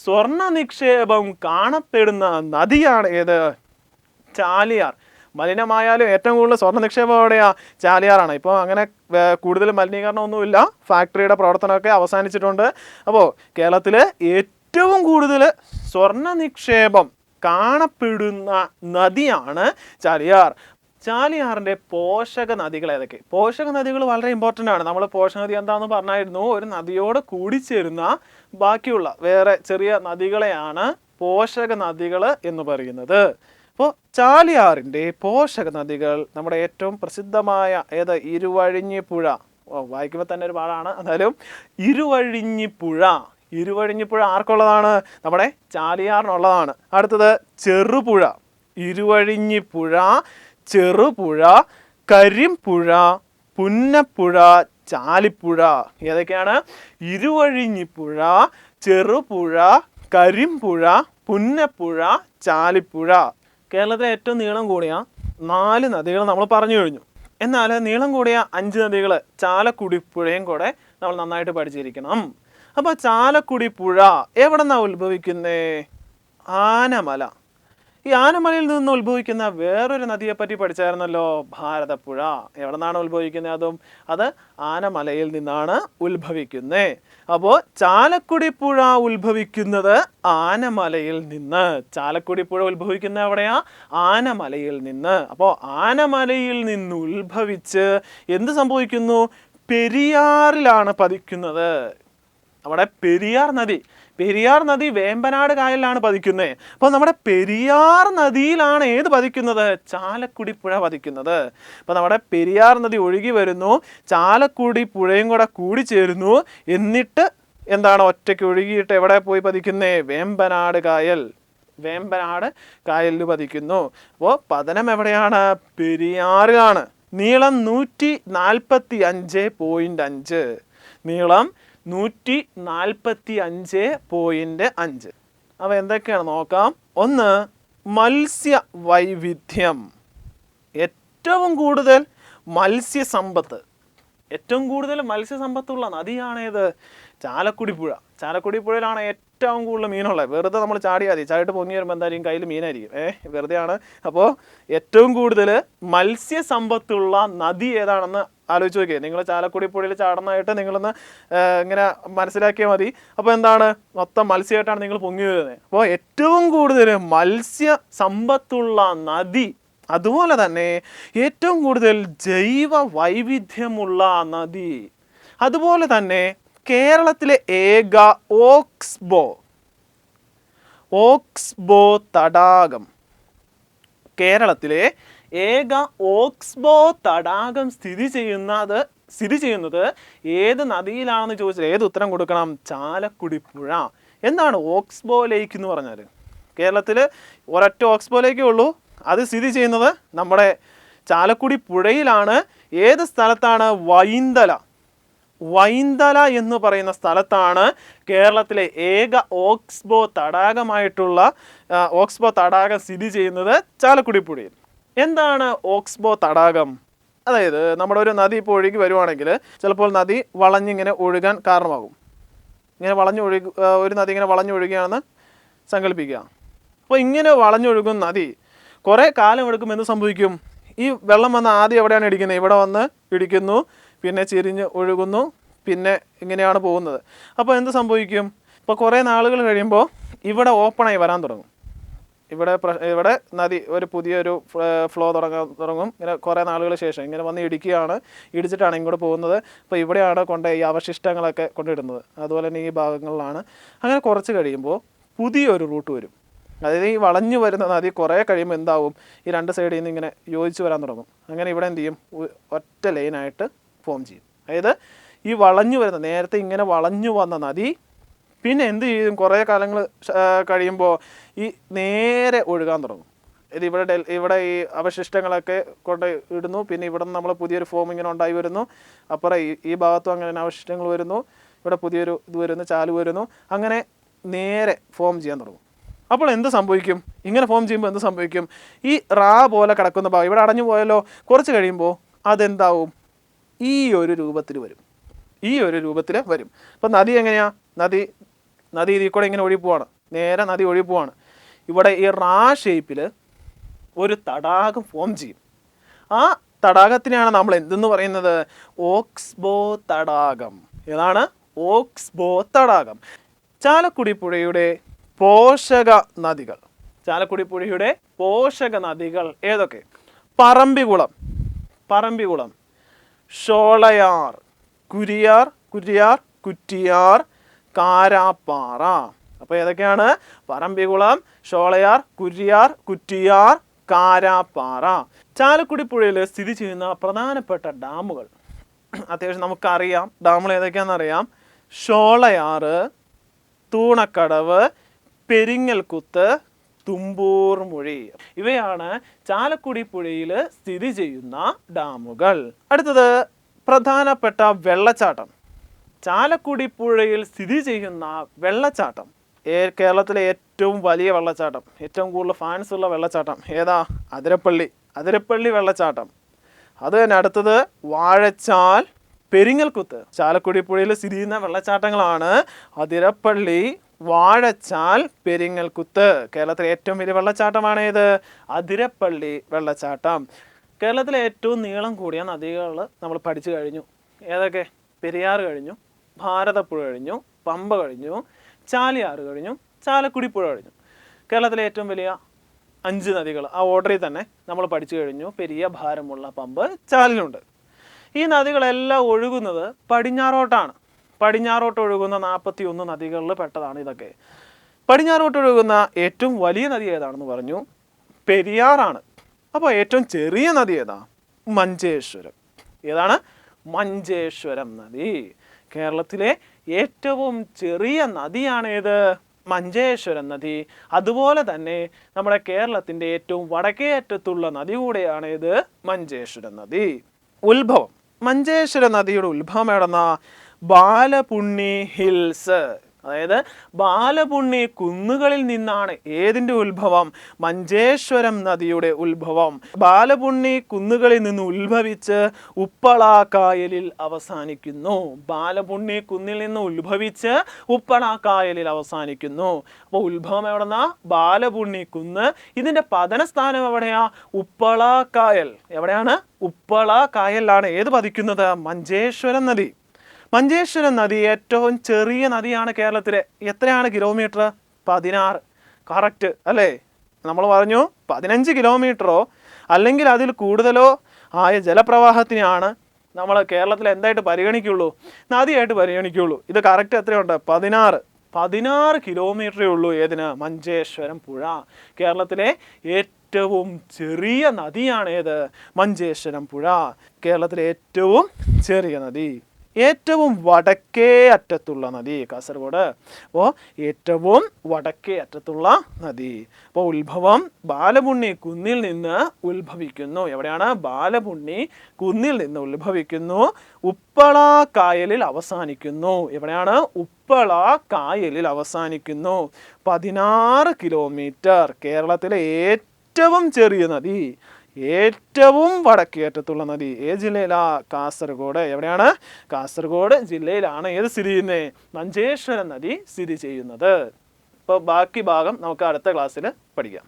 സ്വർണ്ണ നിക്ഷേപം കാണപ്പെടുന്ന നദിയാണ് ഏത്? ചാലിയാർ. മലിനമായാലും ഏറ്റവും കൂടുതൽ സ്വർണ്ണ നിക്ഷേപം എവിടെയാ? ചാലിയാറാണ്. ഇപ്പോൾ അങ്ങനെ കൂടുതൽ മലിനീകരണമൊന്നുമില്ല. ഫാക്ടറിയുടെ പ്രവർത്തനമൊക്കെ അവസാനിച്ചിട്ടുണ്ട്. അപ്പോൾ കേരളത്തിൽ ഏറ്റവും കൂടുതൽ സ്വർണ്ണ നിക്ഷേപം കാണപ്പെടുന്ന നദിയാണ് ചാലിയാർ. ചാലിയാറിൻ്റെ പോഷക നദികൾ ഏതൊക്കെ? പോഷക നദികൾ വളരെ ഇമ്പോർട്ടൻ്റ് ആണ്. നമ്മൾ പോഷക നദി എന്താണെന്ന് പറഞ്ഞായിരുന്നു. ഒരു നദിയോട് കൂടിച്ചേരുന്ന ബാക്കിയുള്ള വേറെ ചെറിയ നദികളെയാണ് പോഷക നദികൾ എന്ന് പറയുന്നത്. അപ്പോൾ ചാലിയാറിൻ്റെ പോഷക നദികൾ നമ്മുടെ ഏറ്റവും പ്രസിദ്ധമായ ഏത്? ഇരുവഴിഞ്ഞിപ്പുഴ. വായിക്കുമ്പോൾ തന്നെ ഒരു പാടാണ്. എന്നാലും ഇരുവഴിഞ്ഞിപ്പുഴ ആർക്കുള്ളതാണ്? നമ്മുടെ ചാലിയാറിനുള്ളതാണ്. അടുത്തത് ചെറുപുഴ. ഇരുവഴിഞ്ഞിപ്പുഴ, ചെറുപുഴ, കരിമ്പുഴ, പുന്നപ്പുഴ, ചാലിപ്പുഴ. ഏതൊക്കെയാണ്? ഇരുവഴിഞ്ഞിപ്പുഴ, ചെറുപുഴ, കരിമ്പുഴ, പുന്നപ്പുഴ, ചാലിപ്പുഴ. കേരളത്തിലെ ഏറ്റവും നീളം കൂടിയ 4 നദികൾ നമ്മൾ പറഞ്ഞു കഴിഞ്ഞു. എന്നാൽ നീളം കൂടിയ 5 നദികൾ ചാലക്കുടി പുഴയും കൂടെ നമ്മൾ നന്നായിട്ട് പഠിച്ചിരിക്കണം. അപ്പോൾ ചാലക്കുടി പുഴ എവിടെ നിന്നാണ് ഉത്ഭവിക്കുന്നേ? ആനമല. ഈ ആനമലയിൽ നിന്ന് ഉത്ഭവിക്കുന്ന വേറൊരു നദിയെപ്പറ്റി പഠിച്ചായിരുന്നല്ലോ, ഭാരതപ്പുഴ. എവിടെ നിന്നാണ് ഉത്ഭവിക്കുന്നത്? അത് ആനമലയിൽ നിന്നാണ് ഉത്ഭവിക്കുന്നത്. അപ്പോൾ ചാലക്കുടി പുഴ ഉത്ഭവിക്കുന്നത് ആനമലയിൽ നിന്ന്. ചാലക്കുടി പുഴ ഉത്ഭവിക്കുന്നത് എവിടെയാ? ആനമലയിൽ നിന്ന്. അപ്പോൾ ആനമലയിൽ നിന്ന് ഉത്ഭവിച്ച് എന്ത് സംഭവിക്കുന്നു? പെരിയാറിലാണ് പതിക്കുന്നത്. നമ്മുടെ പെരിയാർ നദി വേമ്പനാട് കായലിലാണ് പതിക്കുന്നത്. അപ്പോൾ നമ്മുടെ പെരിയാർ നദിയിലാണ് ഏത് പതിക്കുന്നത്? ചാലക്കുടി പുഴ പതിക്കുന്നത്. അപ്പോൾ നമ്മുടെ പെരിയാർ നദി ഒഴുകി വരുന്നു, ചാലക്കുടി പുഴയും കൂടെ കൂടിച്ചേരുന്നു. എന്നിട്ട് എന്താണ് ഒറ്റയ്ക്ക് ഒഴുകിയിട്ട് എവിടെ പോയി പതിക്കുന്നേ? വേമ്പനാട് കായലിൽ പതിക്കുന്നു. അപ്പോൾ പതനം എവിടെയാണ്? പെരിയാറിലാണ്. നീളം 145.5. നീളം 145.5. അവ എന്തൊക്കെയാണ് നോക്കാം. ഒന്ന്, മത്സ്യ വൈവിധ്യം. ഏറ്റവും കൂടുതൽ മത്സ്യസമ്പത്ത്, ഏറ്റവും കൂടുതൽ മത്സ്യസമ്പത്തുള്ള നദിയാണേത്? ചാലക്കുടി പുഴ. ചാലക്കുടി പുഴയിലാണ് ഏറ്റവും കൂടുതൽ മീനുള്ളത്. വെറുതെ നമ്മൾ ചാടിയാൽ മതി, ചാടിയിട്ട് പൊങ്ങി വരുമ്പോൾ എന്തായാലും കയ്യിൽ മീനായിരിക്കും. വെറുതെയാണ്. അപ്പോൾ ഏറ്റവും കൂടുതൽ മത്സ്യസമ്പത്തുള്ള നദി ഏതാണെന്ന് ആലോചിച്ച് നോക്കിയേ. നിങ്ങൾ ചാലക്കുടി പുഴയിൽ ചാടുന്നതായിട്ട് നിങ്ങളൊന്ന് ഇങ്ങനെ മനസ്സിലാക്കിയാൽ മതി. അപ്പോൾ എന്താണ്, മൊത്തം മത്സ്യമായിട്ടാണ് നിങ്ങൾ പൊങ്ങി വരുന്നത്. അപ്പോൾ ഏറ്റവും കൂടുതൽ മത്സ്യസമ്പത്തുള്ള നദി, അതുപോലെ തന്നെ ഏറ്റവും കൂടുതൽ ജൈവ വൈവിധ്യമുള്ള നദി, അതുപോലെ തന്നെ കേരളത്തിലെ ഏക ഓക്സ്ബോ തടാകം, കേരളത്തിലെ ഏക ഓക്സ്ബോ തടാകം സ്ഥിതി ചെയ്യുന്നത് ഏത് നദിയിലാണെന്ന് ചോദിച്ചാൽ ഏത് ഉത്തരം കൊടുക്കണം? ചാലക്കുടി പുഴ. എന്താണ് ഓക്സ്ബോ ലേക്ക് എന്ന് പറഞ്ഞാൽ? കേരളത്തിൽ ഒരൊറ്റ ഓക്സ്ബോ ലേക്കേ ഉള്ളൂ. അത് സ്ഥിതി ചെയ്യുന്നത് നമ്മുടെ ചാലക്കുടി പുഴയിലാണ്. ഏത് സ്ഥലത്താണ്? വൈന്തല എന്ന് പറയുന്ന സ്ഥലത്താണ് കേരളത്തിലെ ഏക ഓക്സ്ബോ തടാകം സ്ഥിതി ചെയ്യുന്നത് ചാലക്കുടി പുഴയിൽ. എന്താണ് ഓക്സ്ബോ തടാകം? അതായത് നമ്മുടെ ഒരു നദി ഇപ്പോൾ ഒഴുകി വരുവാണെങ്കിൽ ചിലപ്പോൾ നദി വളഞ്ഞിങ്ങനെ ഒഴുകാൻ കാരണമാകും. ഇങ്ങനെ ഒരു നദി ഇങ്ങനെ വളഞ്ഞൊഴുകുകയാണെന്ന് സങ്കല്പിക്കുക. അപ്പോൾ ഇങ്ങനെ വളഞ്ഞൊഴുകുന്ന നദി കുറേ കാലം എടുക്കും. എന്ത് സംഭവിക്കും? ഈ വെള്ളം വന്ന് ആദ്യം എവിടെയാണ് ഇടിക്കുന്നത്? ഇവിടെ വന്ന് ഇടിക്കുന്നു, പിന്നെ ചെരിഞ്ഞ് ഒഴുകുന്നു, പിന്നെ ഇങ്ങനെയാണ് പോകുന്നത്. അപ്പോൾ എന്ത് സംഭവിക്കും? ഇപ്പോൾ കുറേ നാളുകൾ കഴിയുമ്പോൾ ഇവിടെ ഓപ്പണായി വരാൻ തുടങ്ങും. ഇവിടെ നദി ഒരു പുതിയൊരു ഫ്ലോ തുടങ്ങും. ഇങ്ങനെ കുറേ നാളുകൾ ശേഷം ഇങ്ങനെ വന്ന് ഇടിച്ചിട്ടാണ് ഇങ്ങോട്ട് പോകുന്നത്. അപ്പോൾ ഇവിടെയാണ് ഈ അവശിഷ്ടങ്ങളൊക്കെ കൊണ്ടിടുന്നത്. അതുപോലെ തന്നെ ഈ ഭാഗങ്ങളിലാണ്. അങ്ങനെ കുറച്ച് കഴിയുമ്പോൾ പുതിയൊരു റൂട്ട് വരും. അതായത് ഈ വളഞ്ഞു വരുന്ന നദി കുറേ കഴിയുമ്പോൾ എന്താവും? ഈ രണ്ട് സൈഡിൽ നിന്ന് ഇങ്ങനെ യോജിച്ച് വരാൻ തുടങ്ങും. അങ്ങനെ ഇവിടെ എന്ത് ചെയ്യും? ഒറ്റ ലൈനായിട്ട് ഫോം ചെയ്യും. അതായത് ഈ നേരത്തെ ഇങ്ങനെ വളഞ്ഞു വന്ന നദി പിന്നെ എന്ത് ചെയ്യും? കുറേ കാലങ്ങൾ കഴിയുമ്പോൾ ഈ നേരെ ഒഴുകാൻ തുടങ്ങും. ഇത് ഇവിടെ ഈ അവശിഷ്ടങ്ങളൊക്കെ കൊണ്ട് ഇടുന്നു. പിന്നെ ഇവിടെ നിന്ന് നമ്മൾ പുതിയൊരു ഫോം ഇങ്ങനെ ഉണ്ടായി വരുന്നു. അപ്പുറം ഈ ഭാഗത്തും അങ്ങനെ അവശിഷ്ടങ്ങൾ വരുന്നു. ഇവിടെ പുതിയൊരു ഇത് വരുന്നു, ചാല് വരുന്നു. അങ്ങനെ നേരെ ഫോം ചെയ്യാൻ തുടങ്ങും. അപ്പോൾ എന്ത് സംഭവിക്കും? ഇങ്ങനെ ഫോം ചെയ്യുമ്പോൾ എന്ത് സംഭവിക്കും? ഈ പോലെ കിടക്കുന്ന ഭാഗം ഇവിടെ അടഞ്ഞു പോയല്ലോ. കുറച്ച് കഴിയുമ്പോൾ അതെന്താവും? ഈ ഒരു രൂപത്തിൽ വരും. അപ്പം നദി എങ്ങനെയാണ്? നദി ഇതിൽ കൂടെ ഇങ്ങനെ ഒഴുകിപ്പോവാണ്. നേരെ നദി ഒഴുകിപ്പോവാണ്. ഇവിടെ ഈ ഷേപ്പിൽ ഒരു തടാകം ഫോം ചെയ്യും. ആ തടാകത്തിനെയാണ് നമ്മൾ എന്തെന്ന് പറയുന്നത്? ഓക്സ്ബോ തടാകം. ഏതാണ്? ഓക്സ്ബോ തടാകം. ചാലക്കുടി പുഴയുടെ പോഷക നദികൾ ഏതൊക്കെ? പറമ്പിക്കുളം, ഷോളയാർ, കുറ്റിയാർ, കാരാപ്പാറ. അപ്പോൾ ഏതൊക്കെയാണ്? പറമ്പിക്കുളം, ഷോളയാർ, കുറ്റിയാർ, കാരാപ്പാറ. ചാലക്കുടി പുഴയിൽ സ്ഥിതി ചെയ്യുന്ന പ്രധാനപ്പെട്ട ഡാമുകൾ അത്യാവശ്യം നമുക്കറിയാം. ഡാമുകൾ ഏതൊക്കെയാണെന്നറിയാം. ഷോളയാർ, തൂണക്കടവ്, പെരിങ്ങൽകുത്ത്, തുമ്പൂർമുഴി. ഇവയാണ് ചാലക്കുടി പുഴയിൽ സ്ഥിതി ചെയ്യുന്ന ഡാമുകൾ. അടുത്തത് പ്രധാനപ്പെട്ട വെള്ളച്ചാട്ടം. ചാലക്കുടി പുഴയിൽ സ്ഥിതി ചെയ്യുന്ന വെള്ളച്ചാട്ടം, കേരളത്തിലെ ഏറ്റവും വലിയ വെള്ളച്ചാട്ടം, ഏറ്റവും കൂടുതൽ ഫാൻസ് ഉള്ള വെള്ളച്ചാട്ടം ഏതാ? അതിരപ്പള്ളി വെള്ളച്ചാട്ടം. അത് തന്നെ അടുത്തത് വാഴച്ചാൽ, പെരിങ്ങൽകുത്ത്. ചാലക്കുടി പുഴയിൽ സ്ഥിതി ചെയ്യുന്ന വെള്ളച്ചാട്ടങ്ങളാണ് അതിരപ്പള്ളി, വാഴച്ചാൽ, പെരിങ്ങൽകുത്ത്. കേരളത്തിലെ ഏറ്റവും വലിയ വെള്ളച്ചാട്ടമാണ് ഏത്? അതിരപ്പള്ളി വെള്ളച്ചാട്ടം. കേരളത്തിലെ ഏറ്റവും നീളം കൂടിയ നദികൾ നമ്മൾ പഠിച്ചു കഴിഞ്ഞു. ഏതൊക്കെ? പെരിയാർ കഴിഞ്ഞു, ഭാരതപ്പുഴ കഴിഞ്ഞു, പമ്പ കഴിഞ്ഞു, ചാലിയാർ കഴിഞ്ഞു, ചാലക്കുടി പുഴ കഴിഞ്ഞു. കേരളത്തിലെ ഏറ്റവും വലിയ 5 നദികൾ ആ ഓർഡറിൽ തന്നെ നമ്മൾ പഠിച്ചു കഴിഞ്ഞു. പെരിയ, ഭാരമുള്ള പമ്പ്, ചാലിലുണ്ട്. ഈ നദികളെല്ലാം ഒഴുകുന്നത് പടിഞ്ഞാറോട്ടാണ്. പടിഞ്ഞാറോട്ട് ഒഴുകുന്ന 41 നദികളിൽ പെട്ടതാണ് ഇതൊക്കെ. പടിഞ്ഞാറോട്ട് ഒഴുകുന്ന ഏറ്റവും വലിയ നദി ഏതാണെന്ന് പറഞ്ഞു? പെരിയാറാണ്. അപ്പോൾ ഏറ്റവും ചെറിയ നദി ഏതാ? മഞ്ചേശ്വരം. ഏതാണ്? മഞ്ചേശ്വരം നദി. കേരളത്തിലെ ഏറ്റവും ചെറിയ നദിയാണേത്? മഞ്ചേശ്വരം നദി. അതുപോലെ തന്നെ നമ്മുടെ കേരളത്തിൻ്റെ ഏറ്റവും വടക്കേ അറ്റത്തുള്ള നദി കൂടെയാണേത്? മഞ്ചേശ്വരം നദി. മഞ്ചേശ്വര നദിയുടെ ഉത്ഭവം എവിടെന്നാ? ബാലപുണ്ണി ഹിൽസ്. അതായത് ബാലപുണ്ണി കുന്നുകളിൽ നിന്നാണ് ഏതിൻ്റെ ഉത്ഭവം? മഞ്ചേശ്വരം നദിയുടെ ഉത്ഭവം. ബാലപുണ്ണി കുന്നുകളിൽ നിന്ന് ഉത്ഭവിച്ച് ഉപ്പള കായലിൽ അവസാനിക്കുന്നു. ബാലപുണ്ണി കുന്നിൽ നിന്ന് ഉത്ഭവിച്ച് ഉപ്പള കായലിൽ അവസാനിക്കുന്നു. അപ്പോൾ ഉത്ഭവം എവിടെന്നാ? ബാലപുണ്ണി കുന്ന്. ഇതിൻ്റെ പതനസ്ഥാനം എവിടെയാ? ഉപ്പള കായൽ. എവിടെയാണ്? ഉപ്പള കായലിലാണ് ഏത് പതിക്കുന്നത്? മഞ്ചേശ്വരം നദി. മഞ്ചേശ്വരം നദി ഏറ്റവും ചെറിയ നദിയാണ് കേരളത്തിലെ. എത്രയാണ് കിലോമീറ്റർ? 16. കറക്റ്റ് അല്ലേ? നമ്മൾ പറഞ്ഞു 15 കിലോമീറ്ററോ അല്ലെങ്കിൽ അതിൽ കൂടുതലോ ആയ ജലപ്രവാഹത്തിനെയാണ് നമ്മൾ കേരളത്തിൽ എന്തായിട്ട് പരിഗണിക്കുള്ളൂ? നദിയായിട്ട് പരിഗണിക്കുള്ളൂ. ഇത് കറക്റ്റ് എത്രയുണ്ട്? 16 കിലോമീറ്ററേ ഉള്ളൂ. ഏതിന്? മഞ്ചേശ്വരം പുഴ. കേരളത്തിലെ ഏറ്റവും ചെറിയ നദിയാണ് ഏത്? മഞ്ചേശ്വരം പുഴ. കേരളത്തിലെ ഏറ്റവും ചെറിയ നദി. ഏറ്റവും വടക്കേ അറ്റത്തുള്ള നദി കാസർഗോഡ്. അപ്പോൾ ഏറ്റവും വടക്കേ അറ്റത്തുള്ള നദി. അപ്പോൾ ഉത്ഭവം ബാലപുണ്ണി കുന്നിൽ നിന്ന് ഉത്ഭവിക്കുന്നു. എവിടെയാണ്? ബാലപുണ്ണി കുന്നിൽ നിന്ന് ഉത്ഭവിക്കുന്നു, ഉപ്പള കായലിൽ അവസാനിക്കുന്നു. എവിടെയാണ്? ഉപ്പള കായലിൽ അവസാനിക്കുന്നു. 16 കിലോമീറ്റർ. കേരളത്തിലെ ഏറ്റവും ചെറിയ നദി, ഏറ്റവും വടക്കേറ്റത്തുള്ള നദി ഏത് ജില്ലയിലാ? കാസർഗോഡ്. എവിടെയാണ്? കാസർഗോഡ് ജില്ലയിലാണ് ഏത് സ്ഥിതി ചെയ്യുന്നത്? മഞ്ചേശ്വരം നദി സ്ഥിതി ചെയ്യുന്നത്. അപ്പോൾ ബാക്കി ഭാഗം നമുക്ക് അടുത്ത ക്ലാസ്സിൽ പഠിക്കാം.